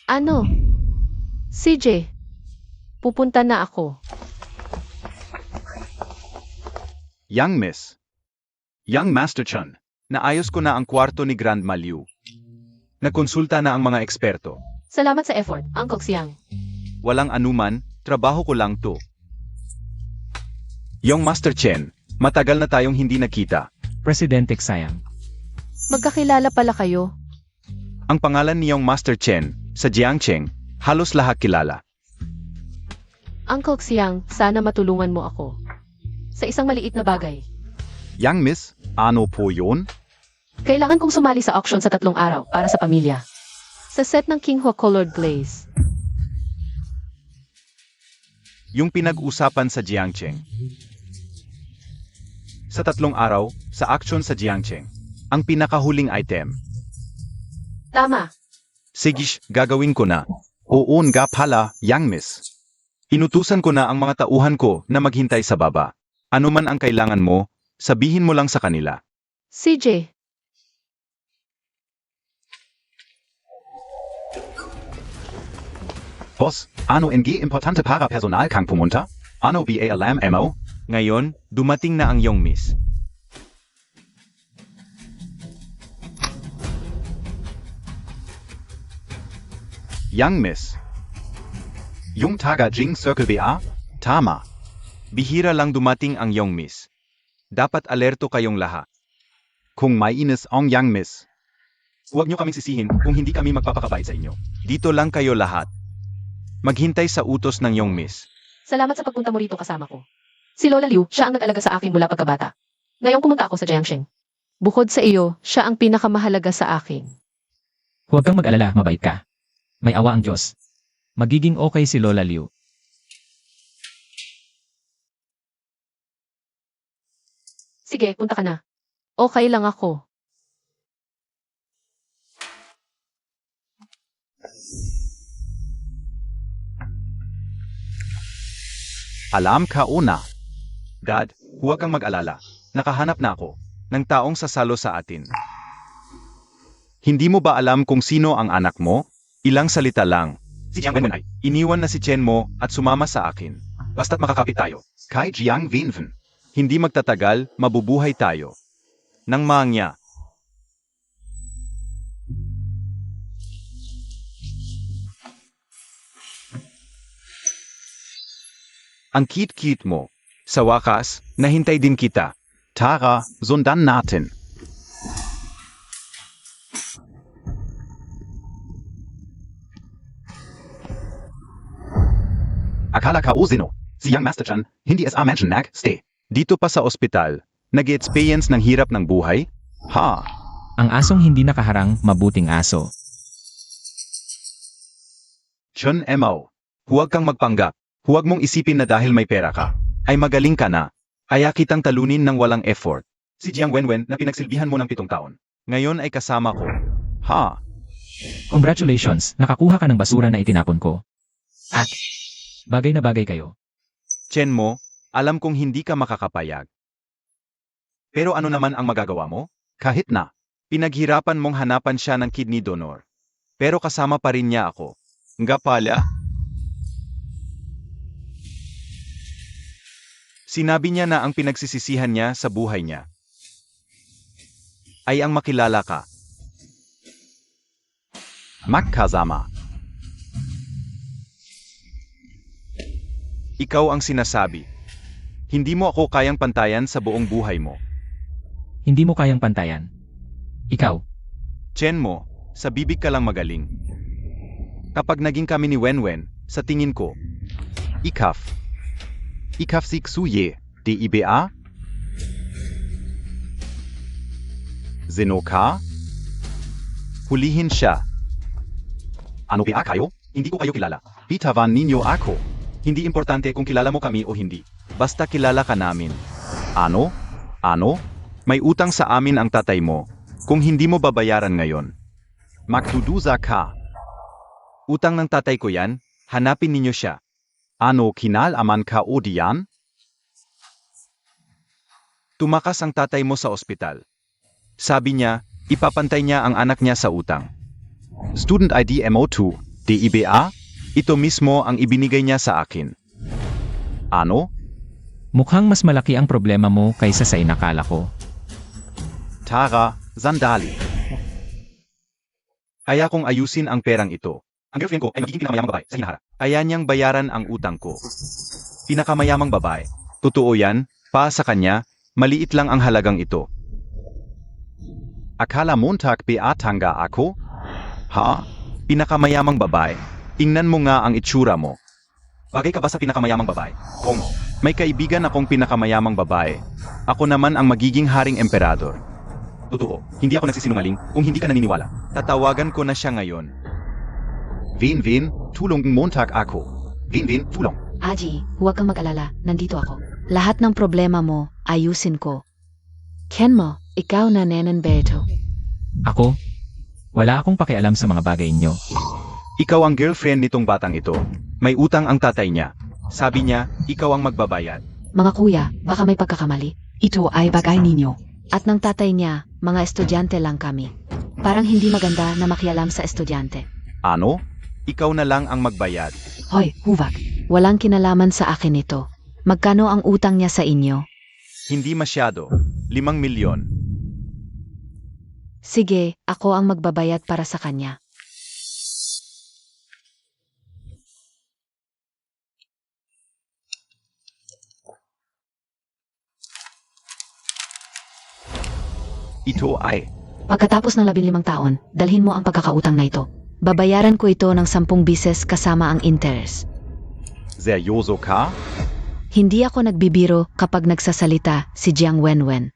Ano? CJ, pupunta na ako. Young Miss. Young Master Chun. Naayos ko na ang kwarto ni Grandma Liu. Nagkonsulta na ang mga eksperto. Salamat sa effort, Uncle Xiang. Walang anuman, trabaho ko lang to. Young Master Chen, matagal na tayong hindi nakita. Presidente Sayang. Magkakilala pala kayo. Ang pangalan ni Young Master Chen, sa Jiangcheng, halos lahat kilala. Uncle Xiang, sana matulungan mo ako. Sa isang maliit na bagay. Young Miss, ano po yun? Kailangan kong sumali sa auction sa 3 araw para sa pamilya. Sa set ng Kinghua Colored Glaze. Yung pinag-usapan sa Jiangcheng. Sa 3 araw, sa action sa Jiangcheng. Ang pinakahuling item. Tama. Sige, gagawin ko na. Oo nga pala, Young Miss. Inutusan ko na ang mga tauhan ko na maghintay sa baba. Ano man ang kailangan mo, sabihin mo lang sa kanila. CJ, Boss, ano NG importante para personal kang pumunta? Ano ba alam mo? Ngayon, dumating na ang Young Miss. Young Miss. Yung taga Jing Circle ba? Tama. Bihira lang dumating ang Young Miss. Dapat alerto kayong lahat. Kung may inis ang Young Miss, huwag nyo kaming sisihin kung hindi kami magpapakabait sa inyo. Dito lang kayo lahat. Maghintay sa utos ng Young Miss. salamat sa pagpunta mo rito kasama ko. Si Lola Liu, siya ang nag-alaga sa akin mula pagkabata. Ngayong pumunta ako sa Jiangsheng. Bukod sa iyo, siya ang pinakamahalaga sa akin. Huwag kang mag-alala, mabait ka. May awa ang Diyos. Magiging okay si Lola Liu. Sige, punta ka na. Okay lang ako. Alam ka una. Dad, huwag kang mag-alala. Nakahanap na ako ng taong sasalo sa atin. Hindi mo ba alam kung sino ang anak mo? Ilang salita lang. Si Jiang Wenwen ay iniwan na si Chen mo at sumama sa akin. Basta't makakapit tayo. Kay Jiang Wenwen. Hindi magtatagal, mabubuhay tayo. Nang mangya. Ang cute-cute mo. Sa wakas, nahintay din kita. Tara, sundan natin. Akala ka uzino. Si Young Master Chan, hindi es mention stay. Dito pa sa ospital, nag-experience ng hirap ng buhay? Ha? Ang asong hindi nakaharang, mabuting aso. Chun mo. Huwag kang magpanggap. Huwag mong isipin na dahil may pera ka, ay magaling ka na. Kaya kitang talunin ng walang effort. Si Jiang Wenwen na pinagsilbihan mo ng 7 taon. Ngayon ay kasama ko. Ha? Congratulations, nakakuha ka ng basura na itinapon ko. At, bagay na bagay kayo. Chen mo, alam kong hindi ka makakapayag. Pero ano naman ang magagawa mo? Kahit na, pinaghirapan mong hanapan siya ng kidney donor. Pero kasama pa rin niya ako. Nga pala. Sinabi niya na ang pinagsisisihan niya sa buhay niya ay ang makilala ka. Magkasama. Ikaw ang sinasabi. Hindi mo ako kayang pantayan sa buong buhay mo. Hindi mo kayang pantayan. Ikaw, Chen mo, sa bibig ka lang magaling. Kapag naging kami ni Wenwen, sa tingin ko, ikaf si Xuye, DIBA? Zeno ka? Hulihin siya. Ano ba kayo? Hindi ko kayo kilala. Bitawan ninyo ako. Hindi importante kung kilala mo kami o hindi. Basta kilala ka namin. Ano? Ano? May utang sa amin ang tatay mo. Kung hindi mo babayaran ngayon, magdudusa ka. Utang ng tatay ko yan, hanapin ninyo siya. Ano kinalaman ka o diyan? Tumakas ang tatay mo sa ospital. Sabi niya, ipapantay niya ang anak niya sa utang. Student ID MO2, DIBA, ito mismo ang ibinigay niya sa akin. Ano? Mukhang mas malaki ang problema mo kaysa sa inakala ko. Tara, sandali. Kaya kong ayusin ang perang ito. Ang girlfriend ko ay magiging pinakamayamang babae sa hinaharap. Kaya niyang bayaran ang utang ko. Pinakamayamang babae. Totoo yan, pa sa kanya, maliit lang ang halagang ito. Akala Montag beatanga ako? Ha? Pinakamayamang babae. Tingnan mo nga ang itsura mo. Bagay ka ba sa pinakamayamang babae? Kung may kaibigan akong pinakamayamang babae, ako naman ang magiging haring emperador. Totoo, hindi ako nagsisinungaling kung hindi ka naniniwala. Tatawagan ko na siya ngayon. Vin, tulong Montag ako. Vin, tulong. Aji, huwag kang mag-alala, nandito ako. Lahat ng problema mo, ayusin ko. Ken mo, ikaw na Nenenberto. Ako? Wala akong pakialam sa mga bagay niyo. Ikaw ang girlfriend nitong batang ito. May utang ang tatay niya. Sabi niya, ikaw ang magbabayad. Mga kuya, baka may pagkakamali. Ito ay bagay ninyo. At ng tatay niya, mga estudyante lang kami. Parang hindi maganda na makialam sa estudyante. Ano? Ikaw na lang ang magbayad. Hoy, huwag. Walang kinalaman sa akin ito. Magkano ang utang niya sa inyo? Hindi masyado. 5 milyon. Sige, ako ang magbabayad para sa kanya. Ito ay, Pagkatapos ng 15 taon, dalhin mo ang pagkakautang na ito. Babayaran ko ito ng 10 bises kasama ang interest. seryoso ka? Hindi ako nagbibiro kapag nagsasalita si Jiang Wenwen.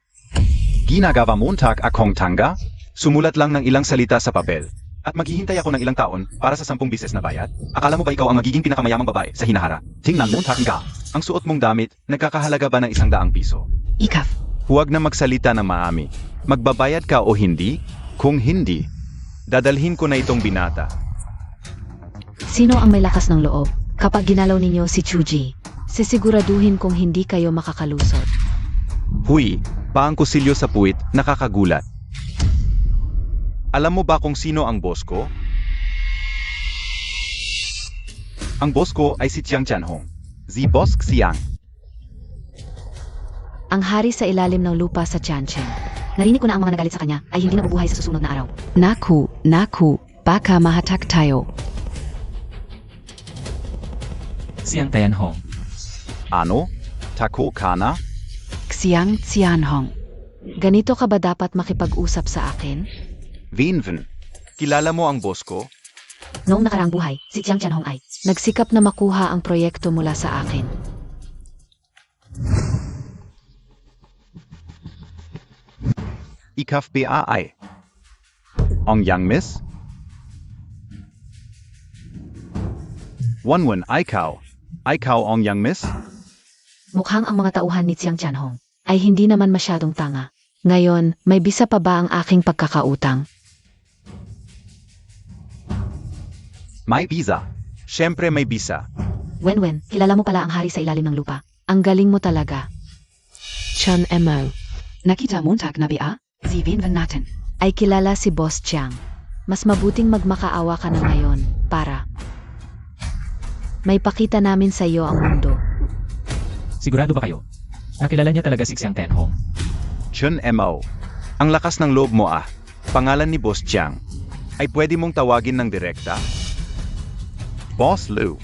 Ginagawa Montag akong tanga? Sumulat lang ng ilang salita sa papel. At maghihintay ako ng ilang taon para sa 10 bises na bayad? Akala mo ba ikaw ang magiging pinakamayamang babae sa hinahara? Tingnan Montag ka. Ang suot mong damit, nagkakahalaga ba ng 100 piso? Ikaf. Huwag na magsalita ng maami. Magbabayad ka o hindi? Kung hindi, dadalhin ko na itong binata. Sino ang may lakas ng loob? Kapag ginalaw ninyo si Chuji, sisiguraduhin kung hindi kayo makakalusot. Huy, paang kusilyo sa puwit, nakakagulat. Alam mo ba kung sino ang boss ko? Ang boss ko ay si Chiang Chanhong. Si Boss Xiang. Ang hari sa ilalim ng lupa sa Tianchen. Narinig ko na ang mga nagalit sa kanya ay hindi na mabubuhay sa susunod na araw. Naku, baka mahatak tayo. Siyang Tianhong. Ano? Tako ka na? Xiang Tianhong. Ganito ka ba dapat makipag-usap sa akin? Vinven. Kilala mo ang boss ko? Noong nakaraang buhay, si Jiang Tianhong ay nagsikap na makuha ang proyekto mula sa akin. Ikaf BAI. Ong Yang Miss? Wanwan Ikaw. Ikaw Ong Yang Miss? Mukhang ang mga tauhan ni Jiang Tianhong ay hindi naman masyadong tanga. Ngayon, may bisa pa ba ang aking pagkakautang? May visa. Siyempre may visa. Wenwen, kilala mo pala ang hari sa ilalim ng lupa. Ang galing mo talaga. Chun Mo. Nakita Montag na ba? Si Vinven natin. Ay kilala si Boss Jiang. Mas mabuting magmakaawa ka na ngayon para may pakita namin sa iyo ang mundo. Sigurado ba kayo? Nakilala niya talaga si Xiang Tianhong. Chun Mo. Ang lakas ng loob mo ah. Pangalan ni Boss Jiang. Ay pwede mong tawagin ng direkta? Boss Liu.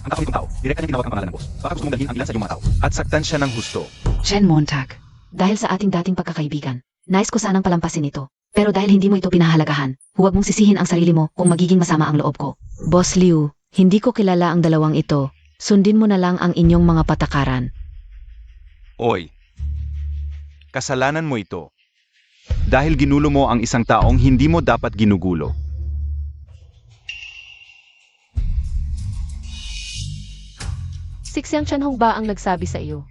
Ang tao nitong tao, direkta niya tinawag ang pangalan ng boss. Baka gusto mong dalhin ang ilan sa iyong mga tao. At saktan siya ng husto. Chen Montag. Dahil sa ating dating pagkakaibigan, nais ko sanang palampasin ito. Pero dahil hindi mo ito pinahalagahan, huwag mong sisihin ang sarili mo kung magiging masama ang loob ko. Boss Liu, hindi ko kilala ang dalawang ito. Sundin mo na lang ang inyong mga patakaran. Oy. Kasalanan mo ito. Dahil ginulo mo ang isang taong hindi mo dapat ginugulo. Si Xiang Chanhong ba ang nagsabi sa iyo?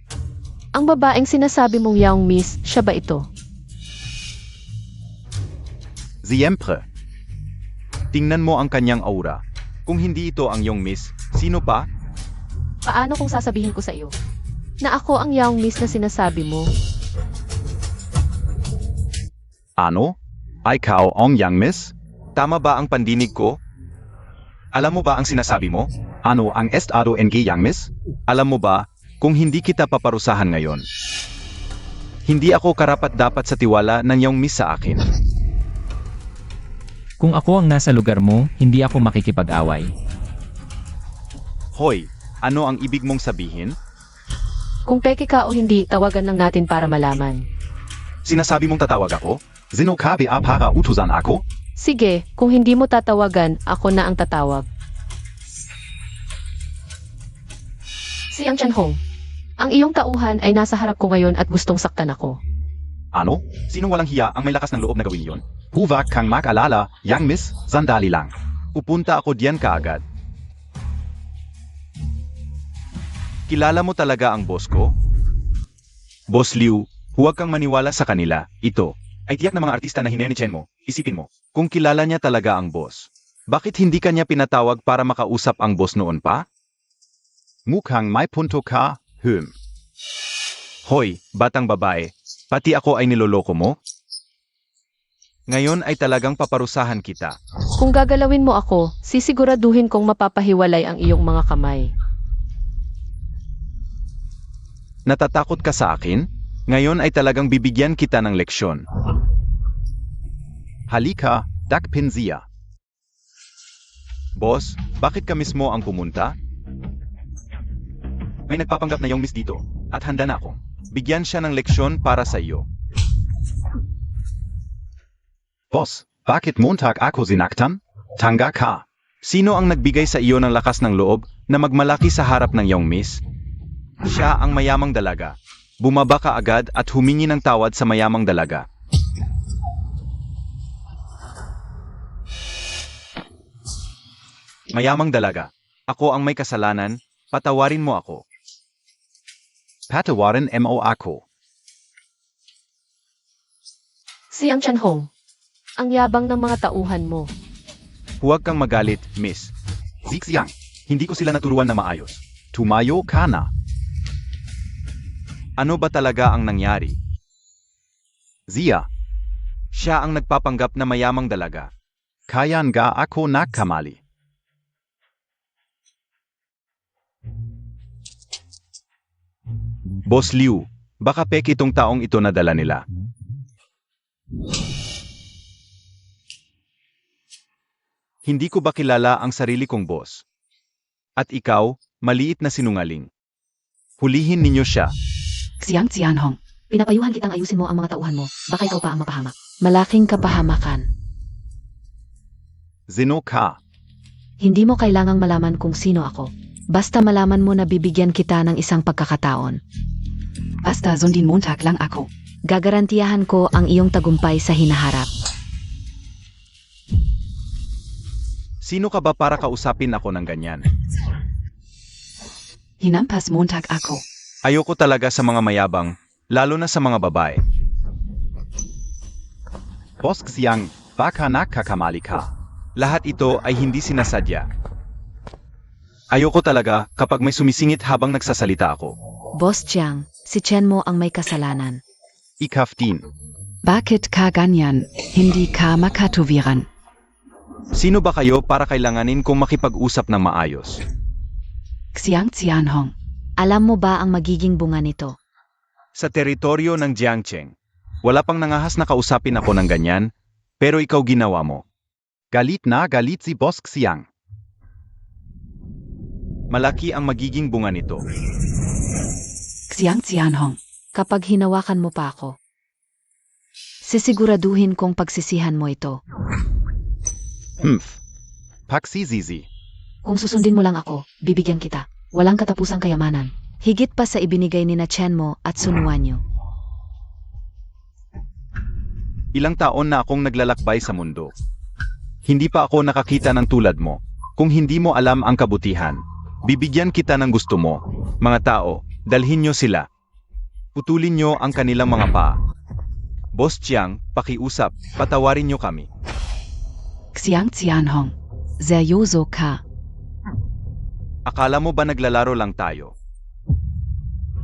Ang babaeng sinasabi mong Yang Miss, siya ba ito? Siyempre. Tingnan mo ang kanyang aura. Kung hindi ito ang iyong miss, sino pa? Paano kung sasabihin ko sa iyo na ako ang Young Miss na sinasabi mo? Ano? Ikaw ang young miss? Tama ba ang pandinig ko? Alam mo ba ang sinasabi mo? Ano ang estado ng young miss? Alam mo ba, kung hindi kita paparusahan ngayon, hindi ako karapat-dapat sa tiwala ng young miss sa akin. Kung ako ang nasa lugar mo, hindi ako makikipag-away. Hoy, ano ang ibig mong sabihin? Kung peke ka o hindi, tawagan lang natin para malaman. Sinasabi mong tatawag ako? Zinokabi para utusan ako? Sige, kung hindi mo tatawagan, ako na ang tatawag. Si Yang Chanhong, ang iyong tauhan ay nasa harap ko ngayon at gustong saktan ako. Ano? Sinong walang hiya ang may lakas ng loob na gawin yon? Huwag kang mag-alala, young miss, sandali lang. Pupunta ako diyan kaagad. Kilala mo talaga ang boss ko? Boss Liu, huwag kang maniwala sa kanila. Ito ay tiyak na mga artista na hineni Chen mo. Isipin mo, kung kilala niya talaga ang boss, bakit hindi kanya pinatawag para makausap ang boss noon pa? Mukhang may punto ka, Hoy, batang babae, pati ako ay niloloko mo? Ngayon ay talagang paparusahan kita. Kung gagalawin mo ako, sisiguraduhin kong mapapahiwalay ang iyong mga kamay. Natatakot ka sa akin? Ngayon ay talagang bibigyan kita ng leksyon. Halika, Dakpinzia. Boss, bakit ka mismo ang pumunta? May nagpapanggap na yung miss dito, at handa na ako. Bigyan siya ng leksyon para sa iyo. Boss, bakit montag ako sinaktan? Tanga ka. Sino ang nagbigay sa iyo ng lakas ng loob na magmalaki sa harap ng iyong miss? Siya ang mayamang dalaga. Bumaba ka agad at humingi ng tawad sa mayamang dalaga. Mayamang dalaga, ako ang may kasalanan, patawarin mo ako. Patawarin mo ako. Si Yang Chanhong, ang yabang ng mga tauhan mo. Huwag kang magalit, miss. Zixyang, hindi ko sila naturuan na maayos. Tumayo ka na. Ano ba talaga ang nangyari? Zia, siya ang nagpapanggap na mayamang dalaga. Kaya nga ako nakamali. Boss Liu, baka peke itong taong ito na dala nila. Hindi ko ba kilala ang sarili kong boss? At ikaw, maliit na sinungaling. Hulihin ninyo siya. Xiang Xianhong, pinapayuhan kitang ayusin mo ang mga tauhan mo. Baka ikaw pa ang mapahamak. Malaking kapahamakan. Zeno ka. Hindi mo kailangang malaman kung sino ako. Basta malaman mo na bibigyan kita ng isang pagkakataon. Basta sundin Montag lang ako. Gagarantiyahan ko ang iyong tagumpay sa hinaharap. Sino ka ba para kausapin ako ng ganyan? Hinampas Montag ako. Ayoko talaga sa mga mayabang, lalo na sa mga babae. Boss Xiang, baka nakakamali ka. Lahat ito ay hindi sinasadya. Ayoko talaga kapag may sumisingit habang nagsasalita ako. Boss Jiang, si Chen mo ang may kasalanan. Ikaftin. Bakit ka ganyan? Hindi ka makatuwiran. Sino ba kayo para kailanganin kong makipag-usap ng maayos? Xiang Xianhong. Alam mo ba ang magiging bunga nito? Sa teritoryo ng Jiangcheng, wala pang nangahas na kausapin ako ng ganyan, pero ikaw ginawa mo. Galit na galit si Boss Xiang. Malaki ang magiging bunga nito. Xiang Xianhong. Kapag hinawakan mo pa ako, sisiguraduhin kong pagsisihan mo ito. Paksizizi. Kung susundin mo lang ako, bibigyan kita. Walang katapusang kayamanan. Higit pa sa ibinigay ni na Chen mo at Sunuan niyo. Ilang taon na akong naglalakbay sa mundo. Hindi pa ako nakakita ng tulad mo. Kung hindi mo alam ang kabutihan, bibigyan kita ng gusto mo. Mga tao, dalhin nyo sila. Putulin nyo ang kanilang mga paa. Boss Chiang, pakiusap, patawarin nyo kami. Xiang Xianhong. Seryoso ka. Akala mo ba naglalaro lang tayo?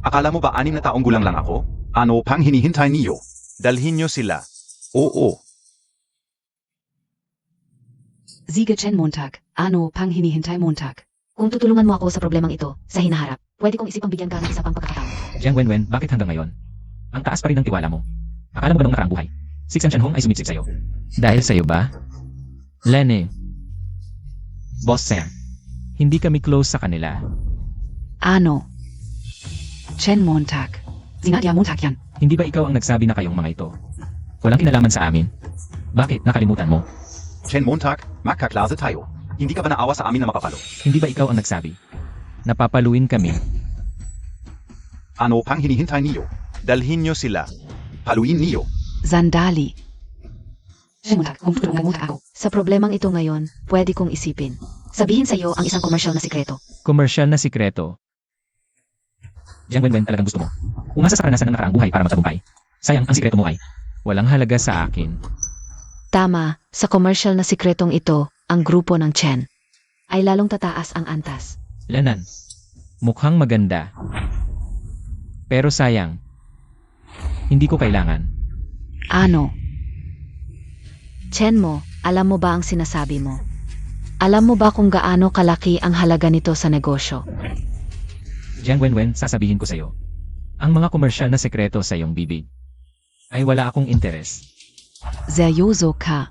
Akala mo ba 6 na taong gulang lang ako? Ano pang hinihintay niyo? Dalhin niyo sila. Oo. Siege Chen Montag, ano pang hinihintay Montag. Kung tutulungan mo ako sa problemang ito, sa hinaharap, pwede kong isipang bigyan ka ng isa pang pagkakataon. Jiang Wenwen, bakit hanggang ngayon? Ang taas pa rin ng tiwala mo. Akala mo ba noong nakaraang buhay? Si Xian Shenhong ay sumipsip sa'yo. Dahil sa'yo ba? Lenny. Boss Sam. Hindi kami close sa kanila. Ano? Chen Montag. Sinadya Montag yan. Hindi ba ikaw ang nagsabi na kayong mga ito? Walang kinalaman sa amin. Bakit nakalimutan mo? Chen Montag, magkaklase tayo. Hindi ka ba naawa sa amin na mapapalo? Hindi ba ikaw ang nagsabi? Napapaluin kami. Ano pang hinihintay niyo? Dalhin niyo sila. Paluin niyo. Sandali. Chen Montag, kung tutulungan mo ako. Sa problemang ito ngayon, pwede kong isipin. Sabihin sa iyo ang isang komersyal na sikreto. Komersyal na sikreto. Jiang Wenwen, talagang gusto mo. Umasa sa karanasan ng nakaraang buhay para magtagumpay. Sayang, ang sikreto mo ay walang halaga sa akin. Tama, sa komersyal na sikretong ito, ang grupo ng Chen ay lalong tataas ang antas. Lanan. Mukhang maganda. Pero sayang. Hindi ko kailangan. Ano? Chen mo, alam mo ba ang sinasabi mo? Alam mo ba kung gaano kalaki ang halaga nito sa negosyo? Jiang Wenwen, sasabihin ko sa'yo. Ang mga komersyal na sekreto sa iyong bibig ay wala akong interes. Seryoso ka.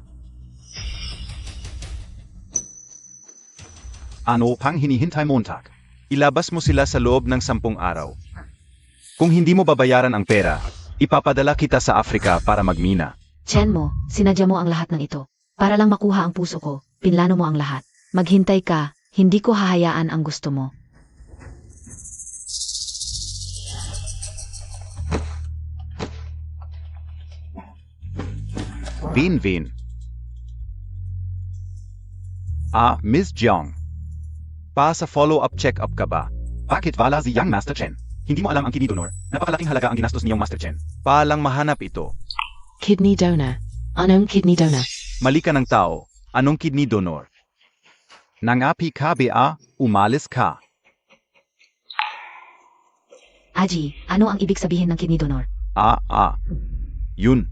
Ano pang hinihintay Montag? Ilabas mo sila sa loob ng 10 araw. Kung hindi mo babayaran ang pera, ipapadala kita sa Afrika para magmina. Chen mo, sinadya mo ang lahat ng ito. Para lang makuha ang puso ko, pinlano mo ang lahat. Maghintay ka, hindi ko hahayaan ang gusto mo. Vin. Ms. Jiang. Pa sa follow-up check-up ka ba? Bakit wala si Yang Master Chen? Hindi mo alam ang kidney donor. Napakalaking halaga ang ginastos niyong Master Chen. Pa lang mahanap ito. Kidney donor. Anong kidney donor? Mali ka ng tao. Anong kidney donor? Nangapi ka ba? Umalis ka. Aji, ano ang ibig sabihin ng kidney donor? Yun.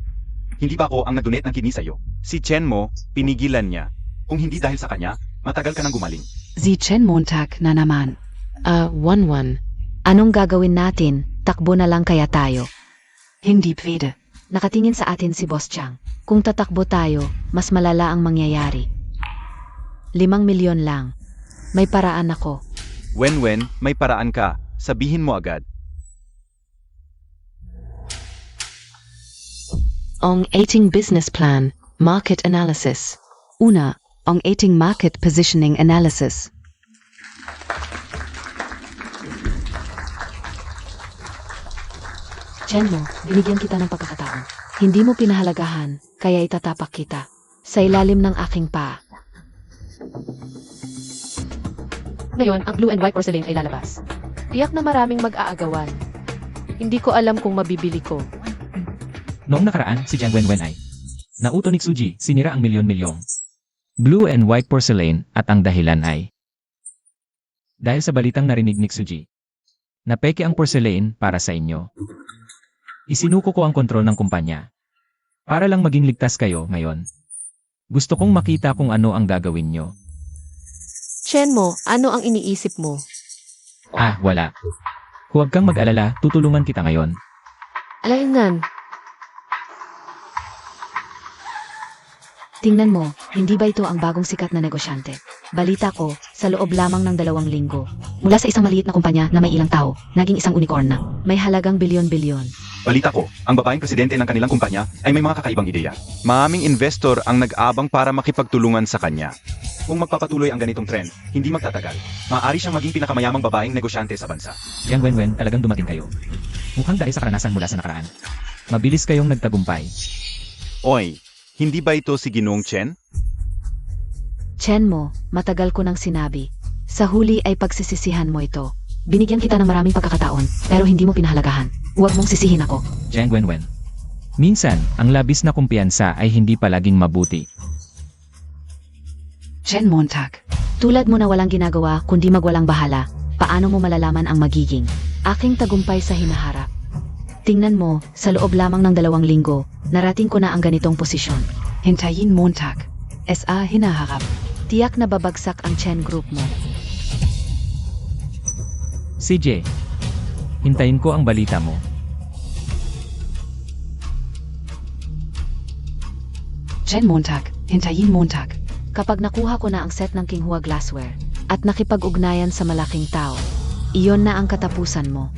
Hindi ba ako ang nag-donate ng kidney sa'yo? Si Chen mo, pinigilan niya. Kung hindi dahil sa kanya, matagal ka nang gumaling. Si Chen Montag na naman. 1-1. Anong gagawin natin? Takbo na lang kaya tayo. Hindi pwede. Nakatingin sa atin si Boss Chang. Kung tatakbo tayo, mas malala ang mangyayari. 5 milyon lang. May paraan ako. Wenwen, may paraan ka. Sabihin mo agad. Ang ating business plan, market analysis. Una, ang ating market positioning analysis. Chen mo, binigyan kita ng pagkakataon. Hindi mo pinahalagahan, kaya itatapak kita. Sa ilalim ng aking paa. Ngayon, ang blue and white porcelain ay lalabas. Tiyak na maraming mag-aagawan. Hindi ko alam kung mabibili ko. Noong nakaraan, si Jiang Wenwen ay nauto ni Suji, sinira ang milyon-milyong blue and white porcelain at ang dahilan ay dahil sa balitang narinig ni Suji na peke ang porcelain para sa inyo. Isinuko ko ang kontrol ng kumpanya para lang maging ligtas kayo ngayon. Gusto kong makita kung ano ang gagawin nyo. Chen mo, ano ang iniisip mo? Wala. Huwag kang mag-alala, tutulungan kita ngayon. Alangan. Tingnan mo, hindi ba ito ang bagong sikat na negosyante? Balita ko, sa loob lamang ng 2 linggo. Mula sa isang maliit na kumpanya na may ilang tao, naging isang unicorn na. May halagang bilyon-bilyon. Balita ko, ang babaeng presidente ng kanilang kumpanya ay may mga kakaibang ideya. Maraming investor ang nag-abang para makipagtulungan sa kanya. Kung magpapatuloy ang ganitong trend, hindi magtatagal. Maaari siyang maging pinakamayamang babaeng negosyante sa bansa. Jiang Wenwen, talagang dumating kayo. Mukhang dahil sa karanasan mula sa nakaraan. Mabilis kayong nagtagumpay. Oy, hindi ba ito si Ginoong Chen? Chen mo, matagal ko nang sinabi. Sa huli ay pagsisisihan mo ito. Binigyan kita ng maraming pagkakataon, pero hindi mo pinahalagahan. Huwag mong sisihin ako. Jiang Wenwen. Minsan, ang labis na kumpiyansa ay hindi palaging mabuti. Chen Montag. Tulad mo na walang ginagawa kundi magwalang bahala, paano mo malalaman ang magiging aking tagumpay sa hinaharap? Tingnan mo, sa loob lamang ng 2 linggo, narating ko na ang ganitong posisyon. Hintayin Montag. SA hinaharap. Tiyak na babagsak ang Chen Group mo. CJ, hintayin ko ang balita mo. Chen Montag. Hintayin Montag. Kapag nakuha ko na ang set ng Kinghua Glassware at nakipag-ugnayan sa malaking tao, iyon na ang katapusan mo.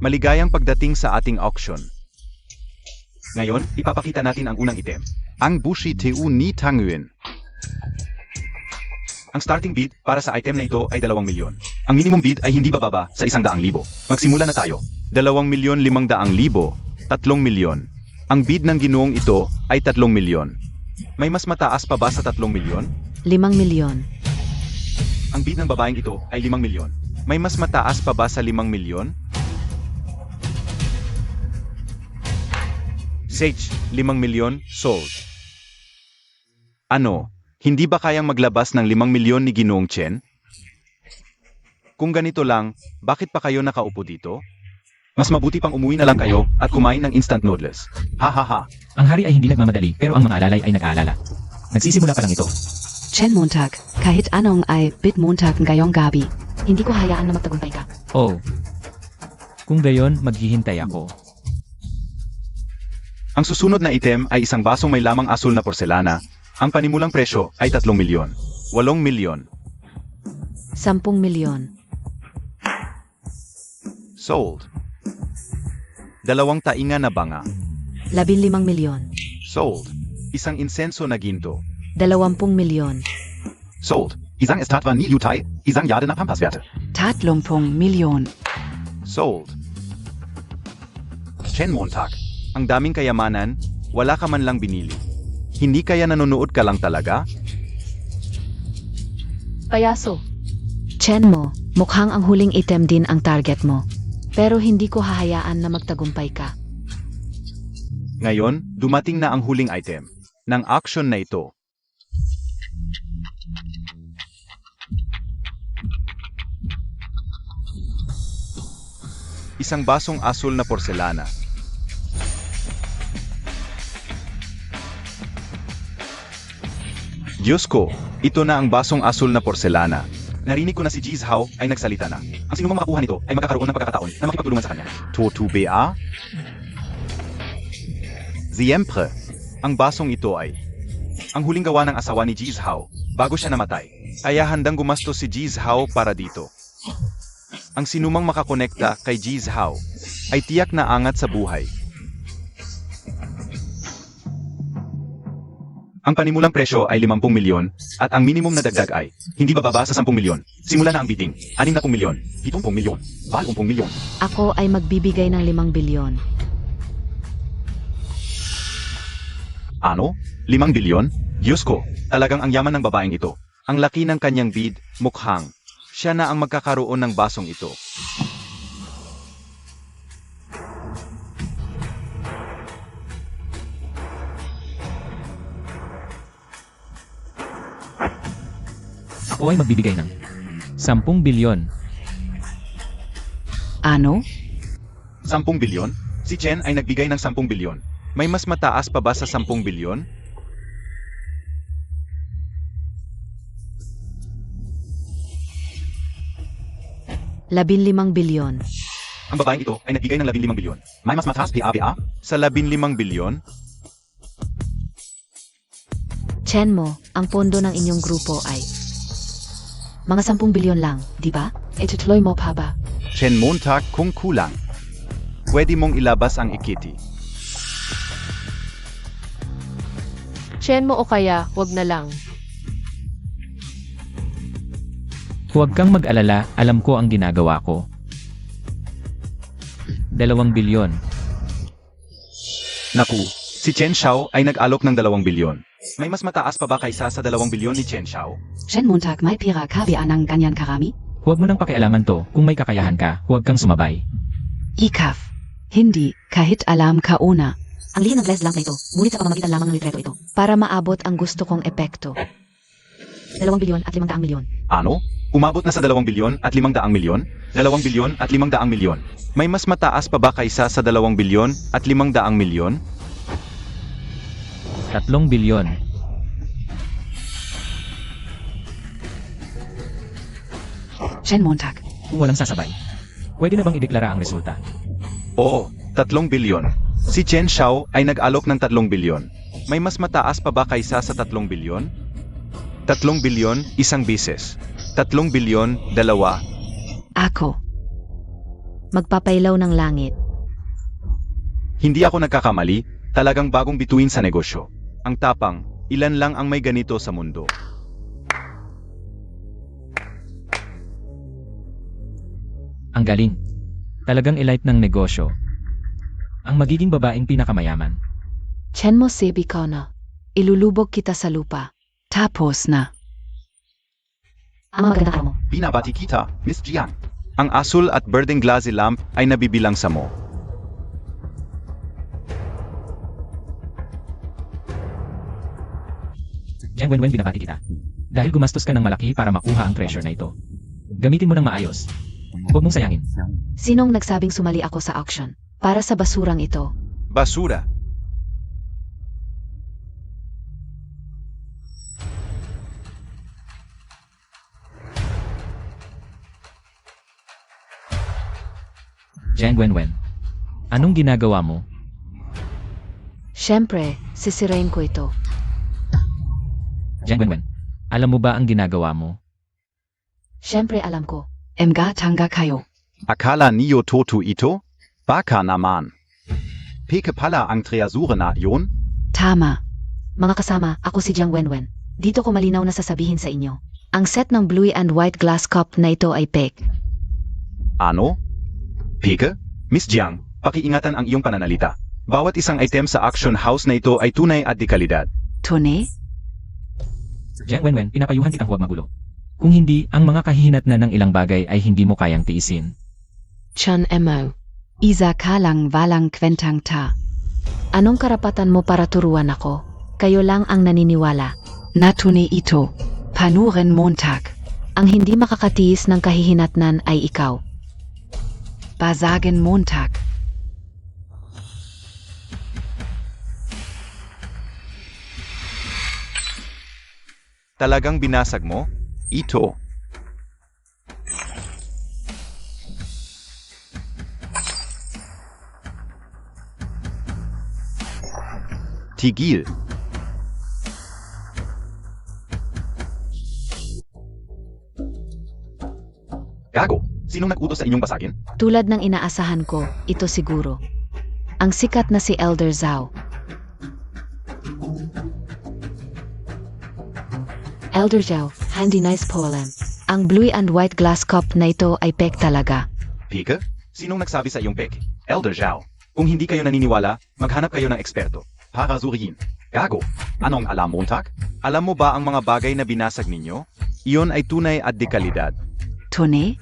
Maligayang pagdating sa ating auction. Ngayon, ipapakita natin ang unang item. Ang Bushi Tu ni Tangyuan. Ang starting bid para sa item na ito ay 2 milyon. Ang minimum bid ay hindi bababa sa 100,000. Magsimula na tayo. 2,500,000, 3 milyon. Ang bid ng ginoong ito ay 3 milyon. May mas mataas pa ba sa 3 milyon? 5 milyon. Ang bid ng babaeng ito ay 5 milyon. May mas mataas pa ba sa 5 milyon? Sage, 5 milyon, sold. Ano, hindi ba kayang maglabas ng 5 milyon ni Ginoong Chen? Kung ganito lang, bakit pa kayo nakaupo dito? Mas mabuti pang umuwi na lang kayo at kumain ng instant noodles. Ha ha ha. Ang hari ay hindi nagmamadali pero ang mga alalay ay nag-aalala. Nagsisimula pa lang ito. Chen Montag. Kahit anong ay bit Montag ngayong gabi. Hindi ko hayaan na magtagumpay ka. Oh. Kung gayon, maghihintay ako. Ang susunod na item ay isang basong may lamang asul na porselana. Ang panimulang presyo ay 3 milyon. 8 milyon. 10 milyon. Sold. 2 tainga na banga. 15 milyon. Sold. Isang insenso na ginto. 20 milyon. Sold. Isang estatwa ni Yutay. Isang yade na pampaswerte. 30 milyon. Sold. Chen Montag. Ang daming kayamanan, wala ka man lang binili. Hindi kaya nanonood ka lang talaga? Payaso. Chen mo, mukhang ang huling item din ang target mo. Pero hindi ko hahayaan na magtagumpay ka. Ngayon, dumating na ang huling item ng auction na ito. Isang basong asul na porselana. Diyos ko, ito na ang basong asul na porselana. Narinig ko na si Jiz Hao ay nagsalita na. Ang sinumang makakuha nito ay magkakaroon ng pagkakataon na makipagtulungan sa kanya. Toto ba? Siyempre, ang basong ito ay ang huling gawa ng asawa ni Jiz Hao bago siya namatay. Kaya handang gumastos si Jiz Hao para dito. Ang sinumang makakonekta kay Jiz Hao ay tiyak na angat sa buhay. Ang panimulang presyo ay 50 milyon at ang minimum na dagdag ay hindi bababa sa 10 milyon. Simula na ang bidding, 60 milyon, 70 milyon, 80 milyon. Ako ay magbibigay ng 5 bilyon. Ano? 5 bilyon? Diyos ko, talagang ang yaman ng babaeng ito. Ang laki ng kanyang bid, mukhang siya na ang magkakaroon ng basong ito. Ako ay magbibigay ng 10 bilyon. Ano? 10 bilyon? Si Chen ay nagbigay ng 10 bilyon. May mas mataas pa ba sa 10 bilyon? ₱15 bilyon. Ang babaeng ito ay nagbigay ng 15 bilyon. May mas mataas PA? Sa 15 bilyon? Chen mo, ang pondo ng inyong grupo ay mga 10 bilyon lang, di ba? Itutuloy mo pa ba? Chen Montag kung kulang. Pwede mong ilabas ang ikiti. Chen mo o kaya, wag na lang. Huwag kang mag-alala, alam ko ang ginagawa ko. 2 bilyon. Naku, si Chen Xiao ay nag-alok ng 2 bilyon. May mas mataas pa ba kaysa sa 2 bilyon ni Chen Xiao? Chen Montag may pira kabi anang ganyan karami? Huwag mo nang pakialaman to, kung may kakayahan ka, huwag kang sumabay. Ikaf. Hindi, kahit alam ka una. Ang lihim ng glass lamp na ito, ngunit sa pamamagitan lamang ng likreto ito. Para maabot ang gusto kong epekto. 2 bilyon at 500 milyon. Ano? Umabot na sa 2 bilyon at 500 milyon? 2 bilyon at 500 milyon. May mas mataas pa ba kaysa sa 2 bilyon at 500 milyon? 3 bilyon. Chen Montag. Kung walang sasabay. Pwede na bang ideklara ang resulta? Oo, 3 bilyon. Si Chen Xiao ay nag-alok ng 3 bilyon. May mas mataas pa ba kaysa sa 3 bilyon? 3 bilyon, isang bisis. 3 bilyon, 2. Ako. Magpapailaw ng langit. Hindi ako nagkakamali, talagang bagong bituin sa negosyo. Ang tapang, ilan lang ang may ganito sa mundo. Ang galing. Talagang elite ng negosyo. Ang magiging babaeng pinakamayaman. Chen mo sabi ka na. Ilulubog kita sa lupa. Tapos na. Ang magandang araw mo. Binabati kita, Miss Jiang. Ang asul at berdeng glassy lamp ay nabibilang sa mo. Jiang Wenwen, binabati kita. Dahil gumastos ka ng malaki para makuha ang treasure na ito. Gamitin mo ng maayos. Huwag mong sayangin. Sinong nagsabing sumali ako sa auction? Para sa basurang ito. Basura. Jiang Wenwen, anong ginagawa mo? Siyempre, sisirain ko ito. Jiang Wenwen, alam mo ba ang ginagawa mo? Siyempre alam ko. Mga tanga kayo. Akala niyo toto ito? Baka naman. Peke pala ang treasure na yon? Tama. Mga kasama, ako si Jiang Wenwen. Dito ko malinaw na sasabihin sa inyo. Ang set ng blue and white glass cup na ito ay fake. Ano? Peke? Miss Jiang, pakiingatan ang iyong pananalita. Bawat isang item sa auction house na ito ay tunay at dekalidad. Tone? Jiang Wenwen, pinapayuhan kitang huwag magulo. Kung hindi, ang mga kahihinatnan ng ilang bagay ay hindi mo kayang tiisin. Chan Mo. Isa ka lang walang kwentang ta. Anong karapatan mo para turuan ako? Kayo lang ang naniniwala. Natune ito. Panuren Montag. Ang hindi makakatiis ng kahihinatnan ay ikaw. Basagen Montag. Talagang binasag mo? Ito. Tigil. Gago, sinong nag-utos sa inyong basagin? Tulad ng inaasahan ko, ito siguro. Ang sikat na si Elder Zhao. Elder Zhao, handy nice poem. Ang blue and white glass cup na ito ay fake talaga. Pika? Sinong nagsabi sa iyong peke? Elder Zhao. Kung hindi kayo naniniwala, maghanap kayo ng eksperto. Para suriin. Gago. Anong alam, Montag? Alam mo ba ang mga bagay na binasag ninyo? Iyon ay tunay at dekalidad. Tone?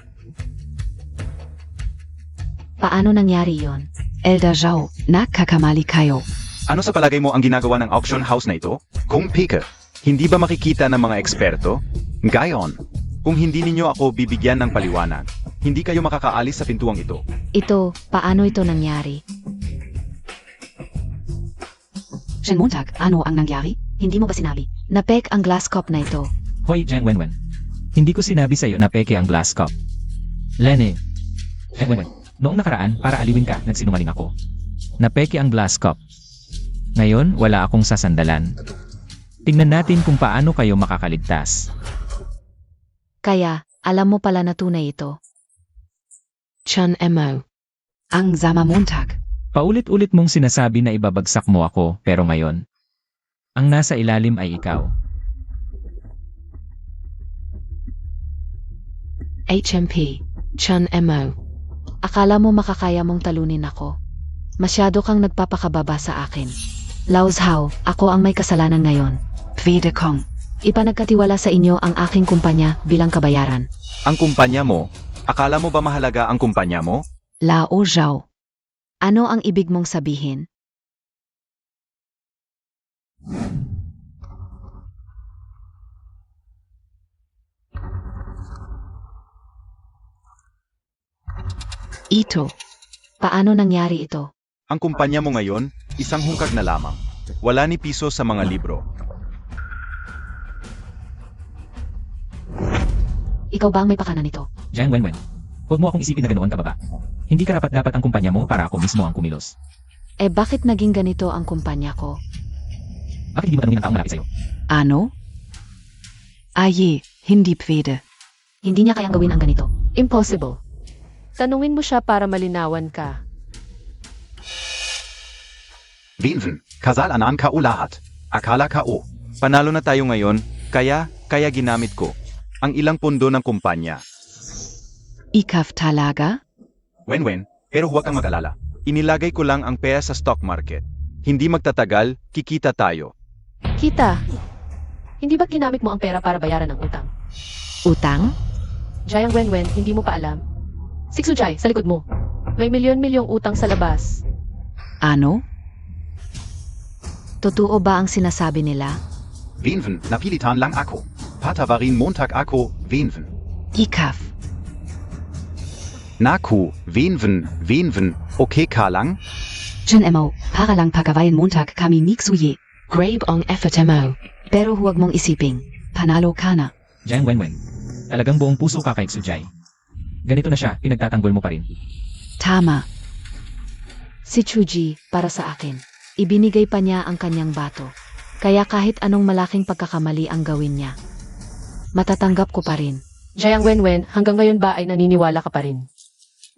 Paano nangyari yon? Elder Zhao, nakakamali kayo. Ano sa palagay mo ang ginagawa ng auction house na ito? Kung Pika, hindi ba makikita ng mga eksperto? Gayon, kung hindi ninyo ako bibigyan ng paliwanag, hindi kayo makakaalis sa pintuang ito. Ito, paano ito nangyari? Chen Montag, ano ang nangyari? Hindi mo ba sinabi? Na-fake ang glass cup na ito. Hoy, Jiang Wenwen. Hindi ko sinabi sa'yo na peke ang glass cup. Lenny. Jiang Wenwen, noong nakaraan, para aliwin ka, nagsinungaling ako. Na peke ang glass cup. Ngayon, wala akong sasandalan. Tingnan natin kung paano kayo makakaligtas. Kaya, alam mo pala na tunay ito. Chan Mo. Ang Zama Montag. Paulit-ulit mong sinasabi na ibabagsak mo ako, pero ngayon, ang nasa ilalim ay ikaw. HMP, Chan Mo. Akala mo makakaya mong talunin ako. Masyado kang nagpapakababa sa akin. Lao Zhao, ako ang may kasalanan ngayon. Pwede kong. Ipanagkatiwala sa inyo ang aking kumpanya bilang kabayaran. Ang kumpanya mo? Akala mo ba mahalaga ang kumpanya mo? Lao Zhao. Ano ang ibig mong sabihin? Ito. Paano nangyari ito? Ang kumpanya mo ngayon, isang hungkag na lamang. Wala ni piso sa mga libro. Ikaw ba ang may pakana nito? Jiang Wenwen. Huwag mo akong isipin na ganoon kababa. Hindi karapat-dapat ang kumpanya mo para ako mismo ang kumilos. Eh bakit naging ganito ang kumpanya ko? Bakit hindi mo tanungin ang taong malapit sa'yo? Ano? Aye, hindi pwede. Hindi niya kayang gawin ang ganito. Impossible. Tanungin mo siya para malinawan ka. Vinven, kasal anan ka lahat. Akala ka o. Panalo na tayo ngayon, kaya ginamit ko ang ilang pondo ng kumpanya. Ikaf talaga? Wenwen, pero huwag kang mag-alala. Inilagay ko lang ang pera sa stock market. Hindi magtatagal, kikita tayo. Kita. Hindi ba't ginamit mo ang pera para bayaran ang utang? Utang? Jiang Wenwen, hindi mo pa alam. Si Xujai, sa likod mo. May milyon-milyong utang sa labas. Ano? Totoo ba ang sinasabi nila? Vinven, napilitan lang ako. Patawarin Montag ako, Vinven. Ikaf. Naku, Vinven, okay ka lang? Jin Emo, para lang pagawain Montag kami niksuye. Grabe ang effort mo. Pero huwag mong isiping. Panalo ka na. Jiang Wenwen. Talagang buong puso ka kay Xujai. Ganito na siya, pinagtatanggol mo pa rin. Tama. Si Chuji, para sa akin. Ibinigay pa niya ang kanyang bato. Kaya kahit anong malaking pagkakamali ang gawin niya, matatanggap ko pa rin. Jiang Wenwen, hanggang ngayon ba ay naniniwala ka pa rin?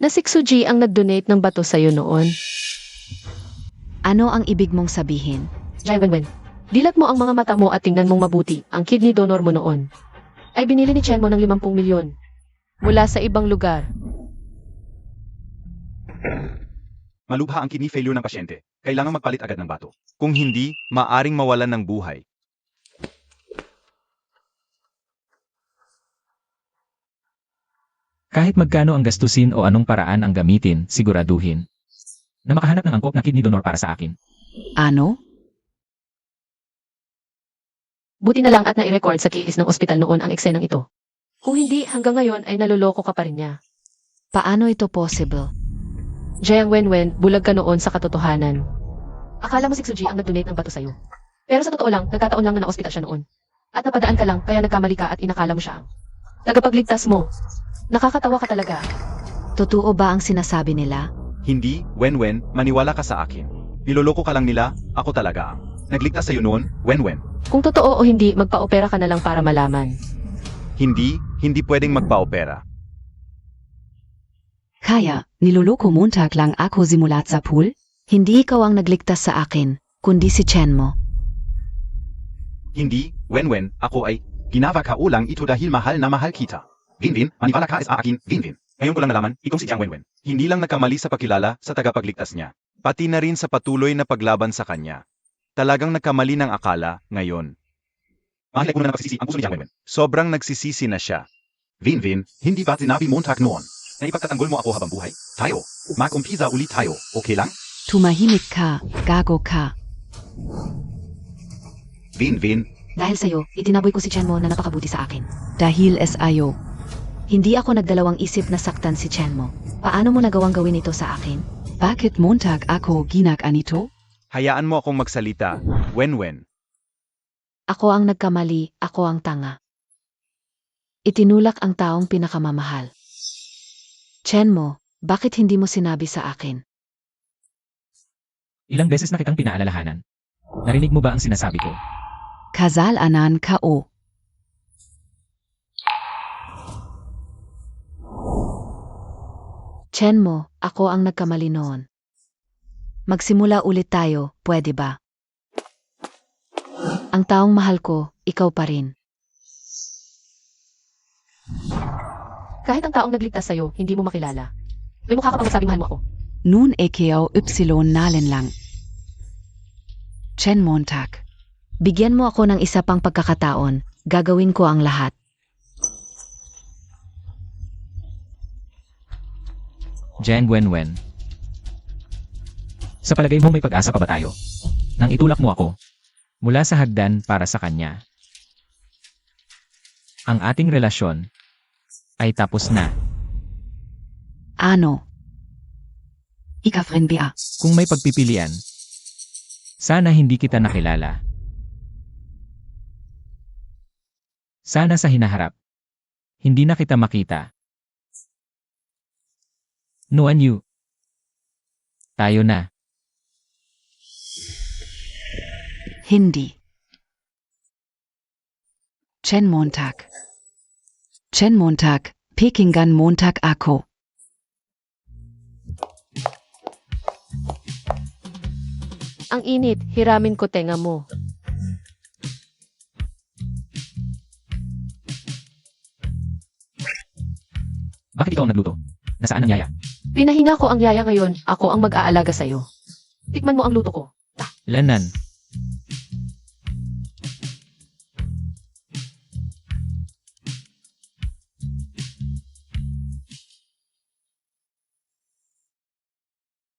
Na si Xuji ang nag-donate ng bato sa'yo noon? Ano ang ibig mong sabihin? Jiang Wenwen, dilat mo ang mga mata mo at tingnan mong mabuti. Ang kidney donor mo noon ay binili ni Chen mo ng 50 milyon mula sa ibang lugar. Malubha ang kidney failure ng pasyente. Kailangan magpalit agad ng bato. Kung hindi, maaring mawalan ng buhay. Kahit magkano ang gastusin o anong paraan ang gamitin, siguraduhin na makahanap ng angkop na kidney donor para sa akin. Ano? Buti na lang at nai-record sa kilis ng ospital noon ang eksenang ito. Kung hindi, hanggang ngayon ay naloloko ka pa rin niya. Paano ito possible? Jiang Wenwen, bulag ka noon sa katotohanan. Akala mo si Xuji ang nag-donate ng bato sa'yo. Pero sa totoo lang, nagkataon lang na na-ospital siya noon. At napadaan ka lang, kaya nagkamali ka at inakala mo siya ang tagapagligtas mo. Nakakatawa ka talaga. Totoo ba ang sinasabi nila? Hindi, Wenwen, maniwala ka sa akin. Niloloko ka lang nila, ako talaga ang nagligtas sa'yo noon, Wenwen. Kung totoo o hindi, magpa-opera ka na lang para malaman. Hindi pwedeng magpa-opera. Kaya, niloloko Montag lang ako simulat sa pool? Hindi ikaw ang nagligtas sa akin, kundi si Chen mo. Hindi, Wenwen, ako ay ginawa ka ulang ito dahil mahal na mahal kita. Vinvin, maniwala ka sa akin, Vinvin. Ngayon ko lang nalaman, ikaw si Jiang Wenwen. Hindi lang nagkamali sa pakilala sa tagapagligtas niya, pati na rin sa patuloy na paglaban sa kanya. Talagang nagkamali ng akala ngayon. Mahal ko na nagsisisi ang puso ni Jiang Wenwen. Sobrang nagsisisi na siya. Vinvin, hindi ba sinabi Montag noon na ipagtatanggol mo ako habang buhay? Tayo, mag-umpisa ulit tayo, okay lang? Tumahimik ka, gago ka. Vinvin, Dahil sa'yo, itinaboy ko si Chen mo na napakabuti sa akin. Dahil es ayo. Hindi ako nagdalawang isip na saktan si Chen mo. Paano mo nagawang gawin ito sa akin? Bakit Montag ako ginag-anito? hayaan mo akong magsalita, Wenwen. Ako ang nagkamali, ako ang tanga. Itinulak ang taong pinakamamahal. Chen mo, bakit hindi mo sinabi sa akin? Ilang beses na kitang pinaalalahanan. Narinig mo ba ang sinasabi ko? Kasal anan ka o. Chen mo, ako ang nagkamali noon. Magsimula ulit tayo, pwede ba? Ang taong mahal ko, ikaw pa rin. Kahit ang taong nagligtas sa'yo, hindi mo makilala. May mukha ka pang magsabing mahal mo ako. Nun ekeo y nalen lang. Chen Montag. Bigyan mo ako ng isa pang pagkakataon, gagawin ko ang lahat. Jiang Wenwen. Sa palagay mo may pag-asa pa ba tayo? Nang itulak mo ako mula sa hagdan para sa kanya. Ang ating relasyon ay tapos na. Ano? Ikafren Bea. Kung may pagpipilian, sana hindi kita nakilala. Sana sa hinaharap, hindi na kita makita. Noan Yu. Tayo na. Hindi. Chen Montag. Chen Montag, Pekingan Montag ako. Ang init, hiramin ko tenga mo. Bakit ikaw ang nagluto? Nasaan ang yaya? Pinahinga ko ang yaya ngayon, ako ang mag-aalaga sa'yo. Tikman mo ang luto ko. Lanan.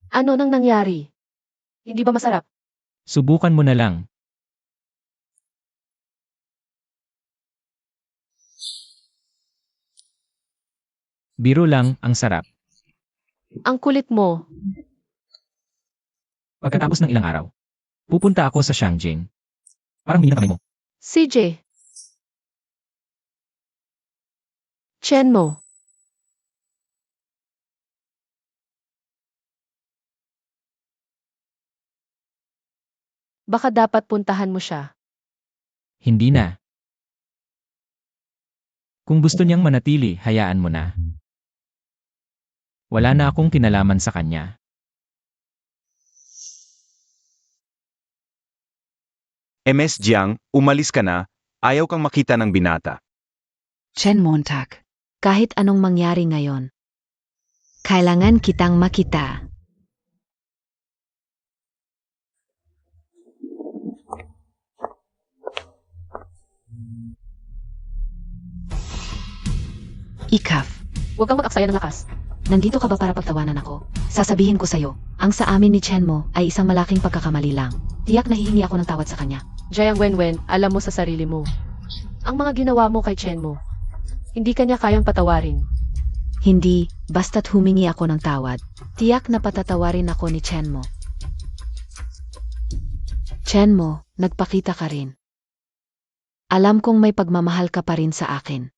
Ano nang nangyari? Hindi ba masarap? Subukan mo na lang. Biro lang, ang sarap. Ang kulit mo. Pagkatapos ng ilang araw, pupunta ako sa Shangjing. Parang hindi na kami mo. CJ. Chen mo. Baka dapat puntahan mo siya. Hindi na. Kung gusto niyang manatili, hayaan mo na. Wala na akong kinalaman sa kanya. MS Jiang, umalis ka na, ayaw kang makita ng binata. Chen Montag. Kahit anong mangyari ngayon, kailangan kitang makita. Ikaf. Huwag kang mag-aksaya ng lakas. Nandito ka ba para pagtawanan ako? Sasabihin ko sa'yo, ang sa amin ni Chen mo ay isang malaking pagkakamali lang. Tiyak nahihingi ako ng tawad sa kanya. Jiang Wenwen, alam mo sa sarili mo. Ang mga ginawa mo kay Chen mo, hindi kanya kayang patawarin. Hindi, basta't humingi ako ng tawad. Tiyak na patatawarin ako ni Chen mo. Chen mo, nagpakita ka rin. Alam kong may pagmamahal ka pa rin sa akin.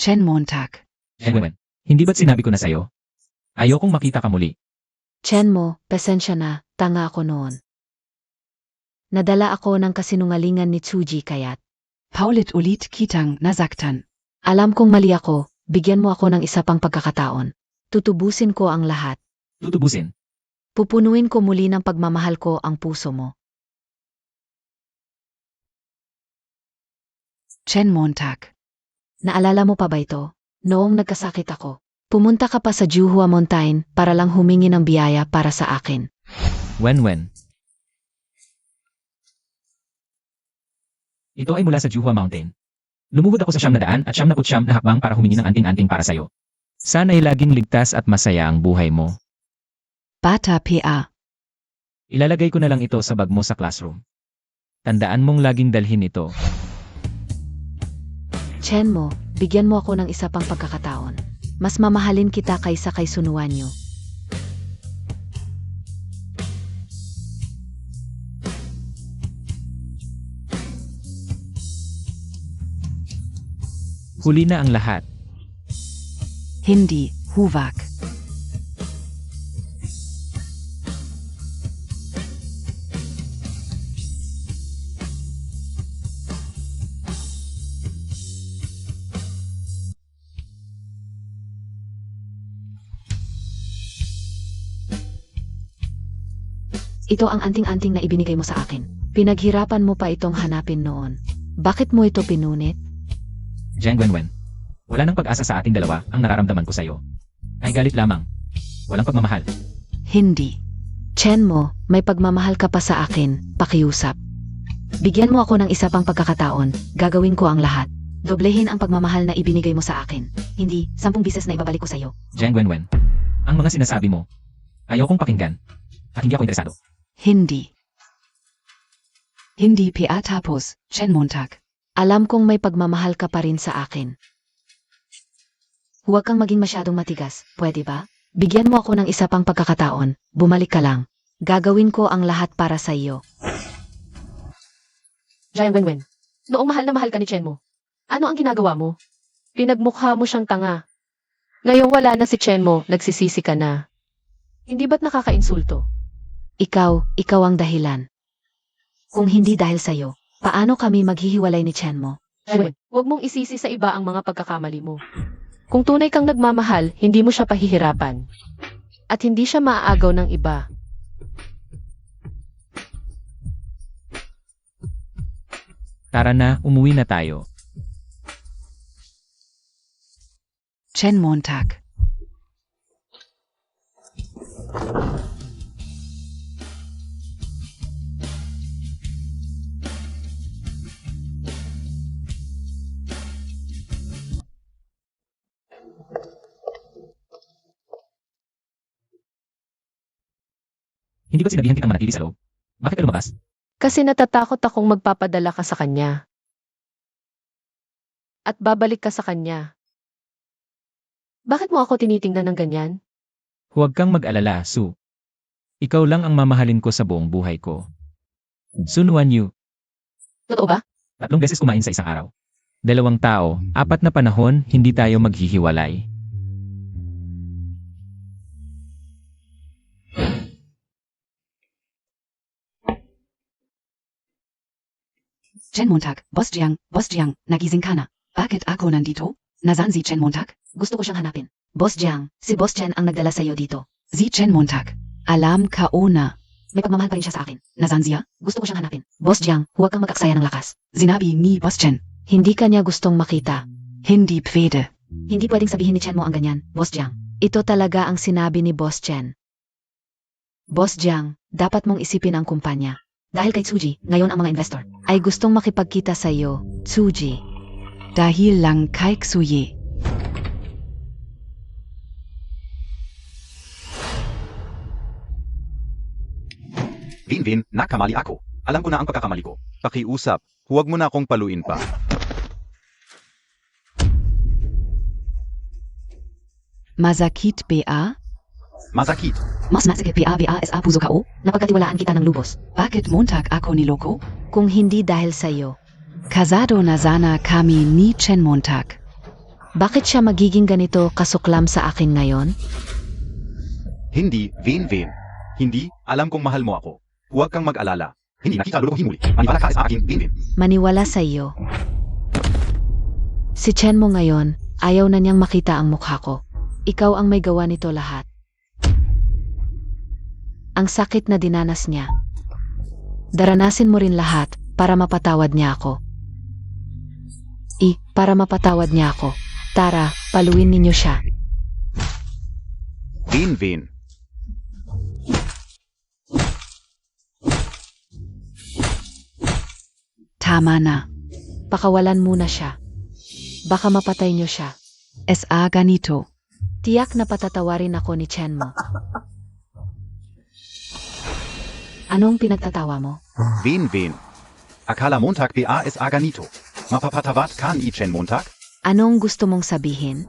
Chen Montag. Wenwen, hindi ba't sinabi ko na sa'yo? Ayokong makita ka muli. Chen mo, pasensya na, tanga ako noon. Nadala ako ng kasinungalingan ni Tsuji kaya't. Paulit ulit kitang nasaktan. Alam kong mali ako, bigyan mo ako ng isa pang pagkakataon. Tutubusin ko ang lahat. Tutubusin. Pupunuin ko muli ng pagmamahal ko ang puso mo. Chen Montag. Naalala mo pa ba ito? Noong nagkasakit ako, pumunta ka pa sa Juhua Mountain para lang humingi ng biyaya para sa akin. Wenwen. Ito ay mula sa Juhua Mountain. Lumuhod ako sa 900 at 99 na hakbang para humingi ng anting-anting para sa'yo. Sana'y laging ligtas at masaya ang buhay mo. Bata PA. Ilalagay ko na lang ito sa bag mo sa classroom. Tandaan mong laging dalhin ito. Chen mo, bigyan mo ako ng isa pang pagkakataon. Mas mamahalin kita kaysa kay Sunuan niyo. Huli na ang lahat. Hindi, Huwag. Ito ang anting-anting na ibinigay mo sa akin. Pinaghirapan mo pa itong hanapin noon. Bakit mo ito pinunit? Jiang Wenwen. Wala nang pag-asa sa ating dalawa, ang nararamdaman ko sa'yo. Ay galit lamang. Walang pagmamahal. Hindi. Chen mo, may pagmamahal ka pa sa akin, pakiusap. Bigyan mo ako ng isa pang pagkakataon, gagawin ko ang lahat. Doblehin ang pagmamahal na ibinigay mo sa akin. Hindi, 10 bises na ibabalik ko sa'yo. Jiang Wenwen. Ang mga sinasabi mo, ayaw kong pakinggan. At hindi ako interesado. Hindi. Hindi pa tapos, Chen Montag. Alam kong may pagmamahal ka pa rin sa akin. Huwag kang maging masyadong matigas, pwede ba? Bigyan mo ako ng isa pang pagkakataon, bumalik ka lang. Gagawin ko ang lahat para sa iyo. Jiang Wenwen, noong mahal na mahal ka ni Chen mo, ano ang ginagawa mo? Pinagmukha mo siyang tanga. Ngayong wala na si Chen mo, nagsisisi ka na. Hindi ba't nakakainsulto? Ikaw ang dahilan. Kung hindi dahil sa'yo, paano kami maghihiwalay ni Chen mo? Jiang Wenwen, huwag mong isisi sa iba ang mga pagkakamali mo. Kung tunay kang nagmamahal, hindi mo siya pahihirapan. At hindi siya maaagaw ng iba. Tara na, umuwi na tayo. Chen Montag. Hindi ba sinabihan kitang manatili sa loob? Bakit ka lumabas? Kasi natatakot akong magpapadala ka sa kanya. At babalik ka sa kanya. Bakit mo ako tinitingnan ng ganyan? Huwag kang mag-alala, Su. Ikaw lang ang mamahalin ko sa buong buhay ko. Sun Wanyu, Totoo ba? 3 beses kumain sa isang araw. 2 tao, 4 na panahon, hindi tayo maghihiwalay. Chen Montag, Boss Jiang, nagising ka na. Bakit ako nandito? Nasaan si Chen Montag? Gusto ko siyang hanapin. Boss Jiang, si Boss Chen ang nagdala sa'yo dito. Si Chen Montag. Alam ka una. May pagmamahal pa rin siya sa akin. Nasaan siya? Gusto ko siyang hanapin. Boss Jiang, huwag kang mag-aksaya ng lakas. Sinabi ni Boss Chen. Hindi ka niya gustong makita. Hindi pwede. Hindi pwedeng sabihin ni Chen mo ang ganyan, Boss Jiang. Ito talaga ang sinabi ni Boss Chen. Boss Jiang, dapat mong isipin ang kumpanya. Dahil kay Tsuji, ngayon ang mga investor ay gustong makipagkita sa iyo, Tsuji. Dahil lang kay Xuye. Vinvin, nakamali ako. Alam ko na ang pagkakamali ko. Pakiusap, huwag mo na akong paluin pa. Masakit ba? Masakit. Mas masakit ba sa puso ka o? Napagkatiwalaan kita ng lubos. Bakit Montag ako niloko? Kung hindi dahil sa iyo, Casado na sana kami ni Chen Montag. bakit siya magiging ganito kasuklam sa akin ngayon? Hindi, Vinvin. Hindi, alam kong mahal mo ako. Huwag kang mag-alala. Hindi nakita luluhin muli. Maniwala ka sa akin, Vinvin. Maniwala sa iyo. Si Chen mo ngayon, ayaw na niyang makita ang mukha ko. Ikaw ang may gawa nito lahat. Ang sakit na dinanas niya. Daranasin mo rin lahat para mapatawad niya ako. Para mapatawad niya ako. Tara, paluin ninyo siya. Vinvin. Tama na. Pakawalan muna siya. Baka mapatay niyo siya. SA ganito. Tiyak na patatawarin ako ni Chen mo. Anong pinagtatawa mo? Vinvin. Akala Montag pa es aganito. Mapapatavat ka ni Chen Montag? Anong gusto mong sabihin?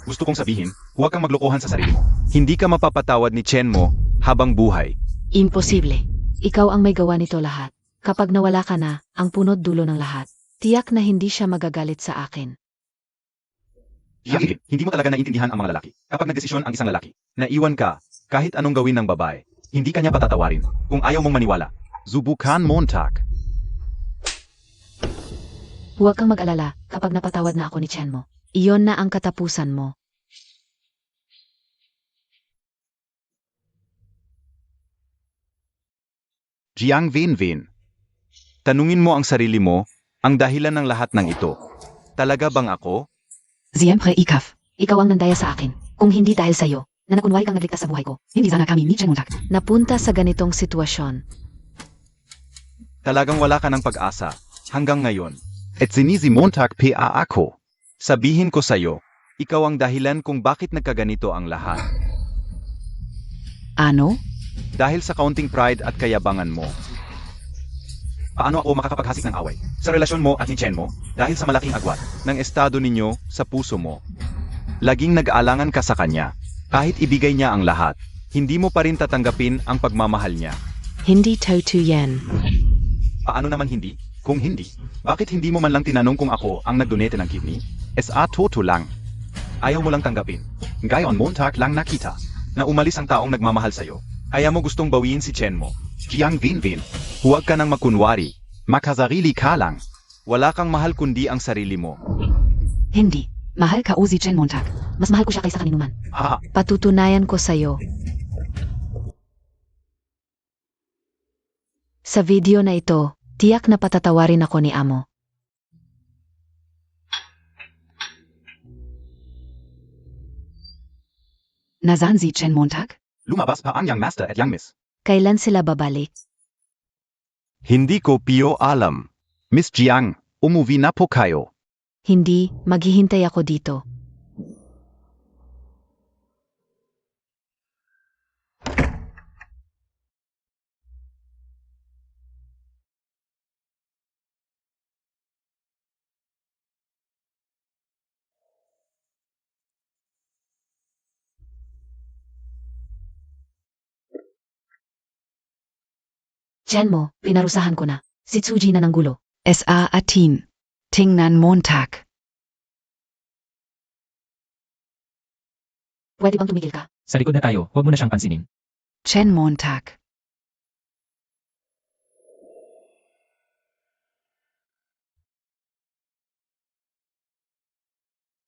Gusto kong sabihin, huwag kang maglokohan sa sarili mo. Hindi ka mapapatawad ni Chen mo habang buhay. Imposible. Ikaw ang may gawa nito lahat. Kapag nawala ka na, ang punot dulo ng lahat. Tiyak na hindi siya magagalit sa akin. Vinvin, hindi mo talaga naiintindihan ang mga lalaki. Kapag nagdesisyon ang isang lalaki, naiwan ka, kahit anong gawin ng babae, hindi kanya patatawarin. Kung ayaw mong maniwala, Zubukan Montag. Huwag kang mag-alala kapag napatawad na ako ni Chen mo. Iyon na ang katapusan mo. Jiang Vinvin. Tanungin mo ang sarili mo, ang dahilan ng lahat ng ito. Talaga bang ako? Siempre ikaf. Ikaw ang nandaya sa akin. Kung hindi dahil sa'yo, na nakunwari kang nagligtas sa buhay ko. Hindi sana kami ni Chen Montag. Napunta sa ganitong sitwasyon. Talagang wala ka ng pag-asa. Hanggang ngayon. Et sinisi Montag pa ako. Sabihin ko sa'yo, ikaw ang dahilan kung bakit nagkaganito ang lahat. Ano? Dahil sa kaunting pride at kayabangan mo. Paano ako makakapaghasik ng away? Sa relasyon mo at ni Chen mo, dahil sa malaking agwat ng estado ninyo sa puso mo. Laging nag-aalangan ka sa kanya. Kahit ibigay niya ang lahat, hindi mo pa rin tatanggapin ang pagmamahal niya. Hindi totoo yan. Paano naman hindi? Kung hindi, bakit hindi mo man lang tinanong kung ako ang nagdonate ng kidney? Toto lang. Ayaw mo lang tanggapin. Ngayon Montag lang nakita na umalis ang taong nagmamahal sa'yo. Kaya mo gustong bawiin si Chen mo. Jiang Binbin, huwag ka nang makunwari. Makasarili ka lang. Wala kang mahal kundi ang sarili mo. Hindi. Mahal ka o si Chen Montag. Mas mahal ko siya kaysa kaninuman. Patutunayan ko sa'yo. Sa video na ito, tiyak na patatawarin ako ni Amo. Nasaan si Chen Montag? Lumabas pa ang Young Master at Young Miss. Kailan sila babalik? Hindi ko piyo alam. Miss Jiang, umuwi na po kayo. Hindi, maghihintay ako dito. Chen mo, pinarusahan ko na. Si Tsuji na ng gulo. SA Atin. Tingnan Montag. Pwede bang tumigil ka? Sa likod na tayo, huwag mo na siyang pansinin. Chen Montag.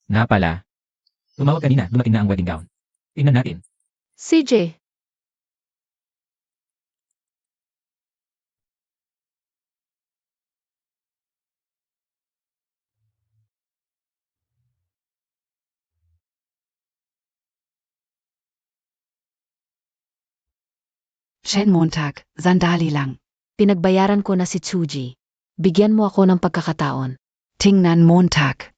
Nga pala. Tumawag kanina, dumating na ang wedding gown. Tingnan natin. CJ. Chen Montag, sandali lang. Pinagbayaran ko na si Tsuji. Bigyan mo ako ng pagkakataon. Tingnan Montag.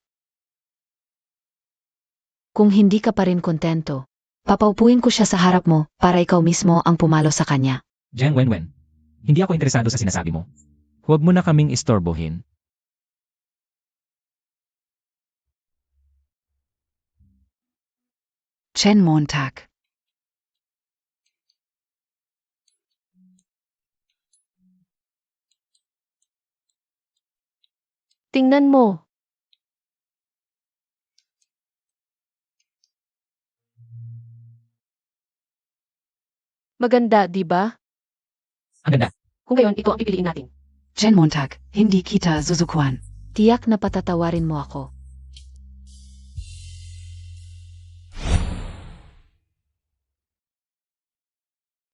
Kung hindi ka pa rin kontento, papaupuin ko siya sa harap mo para ikaw mismo ang pumalo sa kanya. Jiang Wenwen. Hindi ako interesado sa sinasabi mo. Huwag mo na kaming istorbohin. Chen Montag. Tingnan mo. Maganda, di ba? Ang ganda. Kung gayon, ito ang pipiliin natin. Chen Montag, hindi kita susukuan. Tiyak na patatawarin mo ako.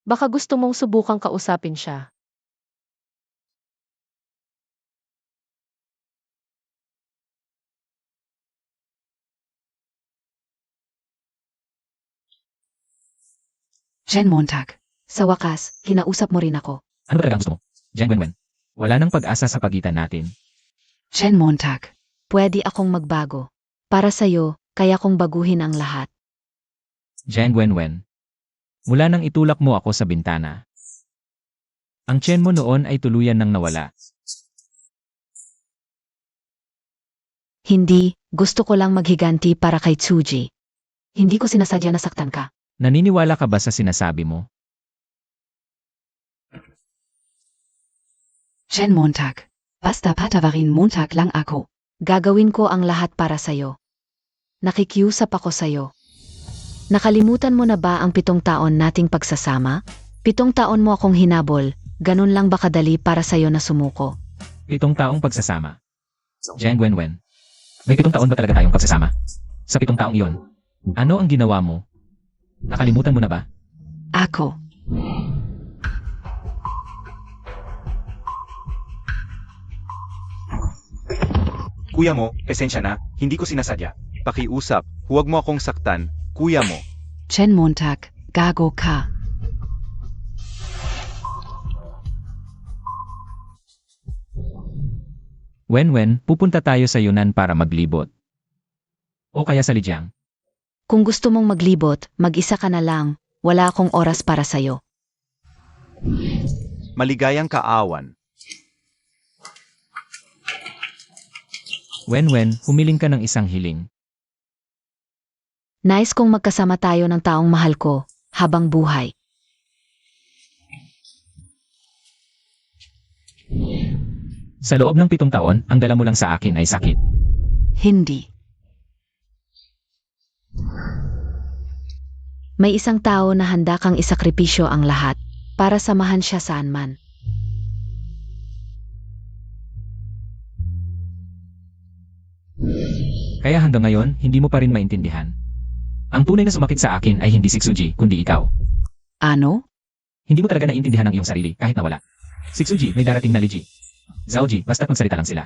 Baka gusto mong subukang kausapin siya. Chen Montag. Sa wakas, kinausap mo rin ako. Ano ba talagang gusto mo? Jiang Wenwen. Wala nang pag-asa sa pagitan natin. Chen Montag. Pwede akong magbago. Para sa'yo, kaya kong baguhin ang lahat. Jiang Wenwen. Mula nang itulak mo ako sa bintana. Ang tiyan mo noon ay tuluyan nang nawala. Hindi, gusto ko lang maghiganti para kay Tsuji. Hindi ko sinasadya na saktan ka. Naniniwala ka ba sa sinasabi mo? Chen Montag. Basta patawarin Montag lang ako. Gagawin ko ang lahat para sa'yo. Nakikiusap ako sa'yo. Nakalimutan mo na ba ang 7 taon nating pagsasama? 7 taon mo akong hinabol, ganun lang ba kadali para sa'yo na sumuko? 7 taong pagsasama. Jiang Wenwen. May 7 taon ba talaga tayong pagsasama? Sa 7 taong iyon, ano ang ginawa mo? Nakalimutan mo na ba? Ako. Kuya mo, esensya na, hindi ko sinasadya. Pakiusap, huwag mo akong saktan, kuya mo. Chen Montag, gago ka. Wenwen, pupunta tayo sa Yunnan para maglibot. O kaya sa Lijiang. Kung gusto mong maglibot, mag-isa ka na lang. Wala akong oras para sa'yo. Maligayang kaawan. Wenwen, humiling ka ng isang hiling. Nais kong magkasama tayo ng taong mahal ko, habang buhay. Sa loob ng 7 taon, ang dala mo lang sa akin ay sakit. Hindi. May isang tao na handa kang isakripisyo ang lahat, para samahan siya saan man. Kaya hanggang ngayon, hindi mo pa rin maintindihan. Ang tunay na sumakit sa akin ay hindi si Suji, kundi ikaw. Ano? Hindi mo talaga naintindihan ang iyong sarili kahit nawala. Si Suji, may darating na Liji. Zhaoji, basta't magsalita lang sila.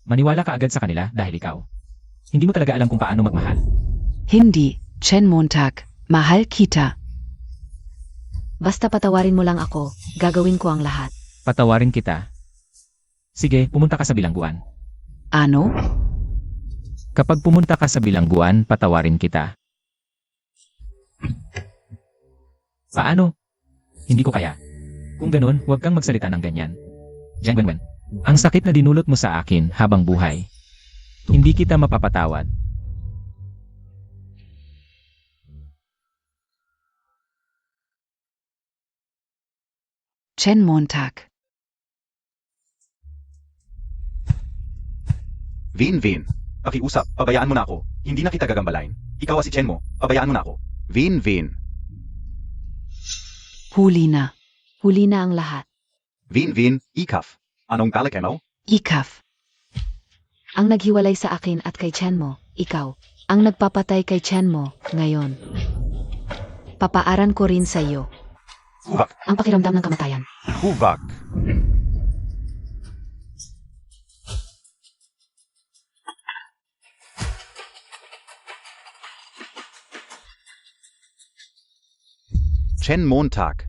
Maniwala ka agad sa kanila dahil ikaw. Hindi mo talaga alam kung paano magmahal. Hindi, Chen Montag, mahal kita. Basta patawarin mo lang ako, gagawin ko ang lahat. Patawarin kita. Sige, pumunta ka sa bilangguan. Ano? Kapag pumunta ka sa bilangguan, patawarin kita. Paano? Hindi ko kaya. Kung ganun, huwag kang magsalita ng ganyan. Jiang Wenwen, ang sakit na dinulot mo sa akin habang buhay. Hindi kita mapapatawad. Chen Montag. Vin. Pakiusap, pabayaan mo na ako. Hindi na kita gagambalain. Ikaw si Chen mo, pabayaan mo na ako. Vin. Huli na. Huli na ang lahat. Vin, ikaf. Anong talakay mo? Ikaf. Ang naghiwalay sa akin at kay Chen mo, ikaw. Ang nagpapatay kay Chen mo, ngayon. Papaaran ko rin sa iyo. Huvak. Ang pakiramdam ng kamatayan. Huvak. Chen Montag.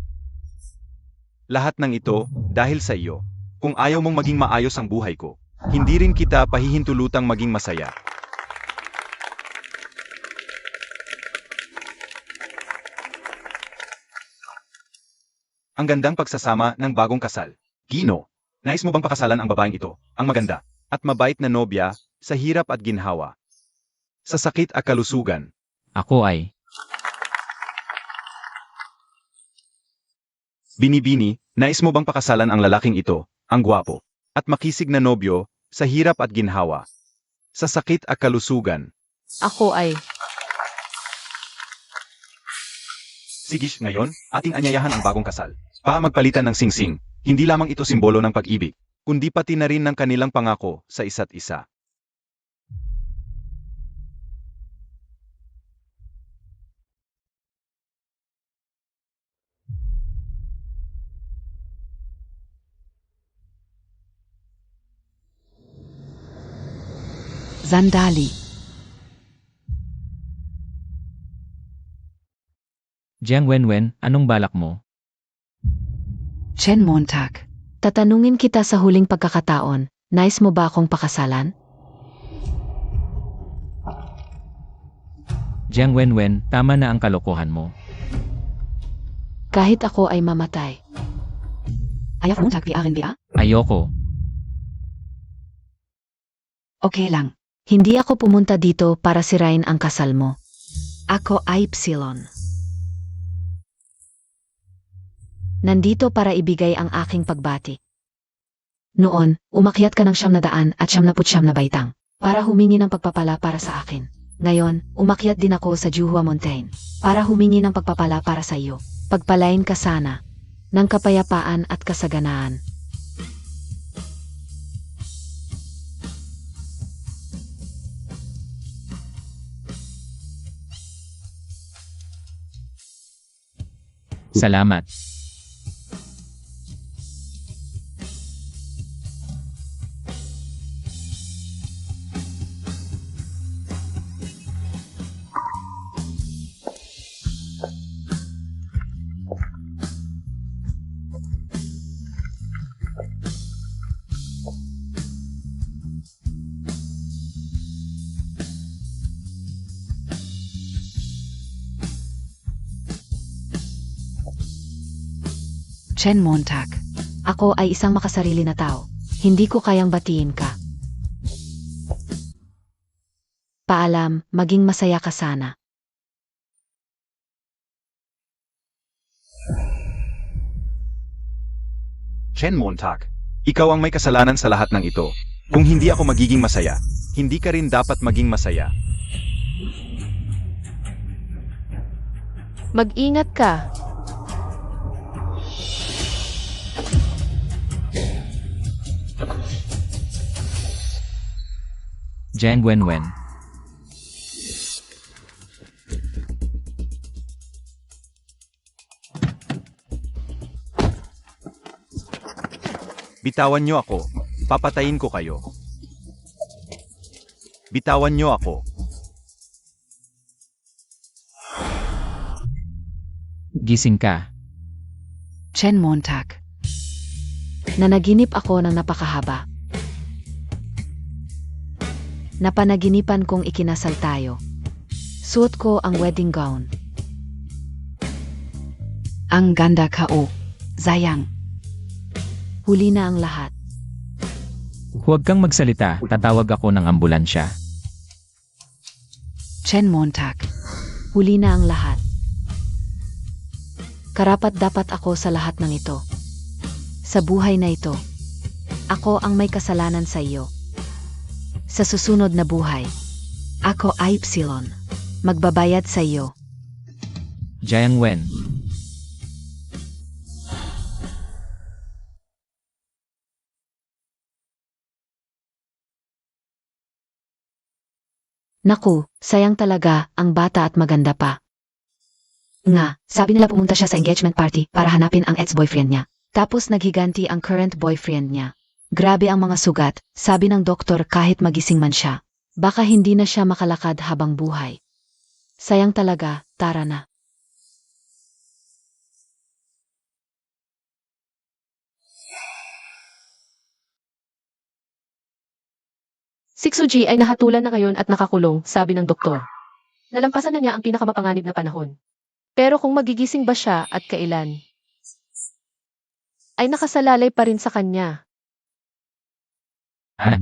Lahat ng ito dahil sa iyo. Kung ayaw mong maging maayos ang buhay ko, hindi rin kita pahihintulutang maging masaya. Ang gandang pagsasama ng bagong kasal. Gino, nais mo bang pakasalan ang babaeng ito, ang maganda, at mabait na nobya, sa hirap at ginhawa? Sa sakit at kalusugan. Ako ay... Binibini, nais mo bang pakasalan ang lalaking ito, ang gwapo, at makisig na nobyo, sa hirap at ginhawa? Sa sakit at kalusugan. Ako ay... Sige, ngayon, ating anyayahan ang bagong kasal. Para magpalitan ng singsing, hindi lamang ito simbolo ng pag-ibig, kundi pati na rin ng kanilang pangako sa isa't isa. Sandali. Jiang Wenwen, anong balak mo? Chen Montag. Tatanungin kita sa huling pagkakataon, nais mo ba akong pakasalan? Jiang Wenwen, tama na ang kalokohan mo. Kahit ako ay mamatay. Ayaw Montag VRNBA? Ayoko. Okay lang. Hindi ako pumunta dito para sirain ang kasal mo. Ako ay Epsilon. Nandito para ibigay ang aking pagbati. Noon, umakyat ka ng 900 at 99 na baitang para humingi ng pagpapala para sa akin. Ngayon, umakyat din ako sa Juhua Mountain para humingi ng pagpapala para sa iyo. Pagpalain ka sana ng kapayapaan at kasaganaan. Salamat. Chen Montag. Ako ay isang makasarili na tao. Hindi ko kayang batiin ka. Paalam, maging masaya ka sana. Chen Montag, ikaw ang may kasalanan sa lahat ng ito. Kung hindi ako magiging masaya, hindi ka rin dapat maging masaya. Mag-ingat ka. Jiang Wenwen. Bitawan niyo ako. Papatayin ko kayo. Bitawan niyo ako. Gising ka. Chen Montag. Nanaginip ako ng napakahaba. Napanaginipan kong ikinasal tayo. Suot ko ang wedding gown. Ang ganda ka, sayang. Huli na ang lahat. Huwag kang magsalita, tatawag ako ng ambulansya. Chen Montag. Huli na ang lahat. Karapat dapat ako sa lahat ng ito. Sa buhay na ito, ako ang may kasalanan sa iyo. Sa susunod na buhay, ako ay Epsilon. Magbabayad sa iyo. Jiang Wen. Naku, sayang talaga, ang bata at maganda pa. Nga, sabi nila pumunta siya sa engagement party para hanapin ang ex-boyfriend niya. Tapos naghiganti ang current boyfriend niya. Grabe ang mga sugat, sabi ng doktor kahit magising man siya. Baka hindi na siya makalakad habang buhay. Sayang talaga, tara na. Si Suji ay nahatulan na ngayon at nakakulong, sabi ng doktor. Nalampasan na niya ang pinakamapanganib na panahon. Pero kung magigising ba siya at kailan, ay nakasalalay pa rin sa kanya. Ah,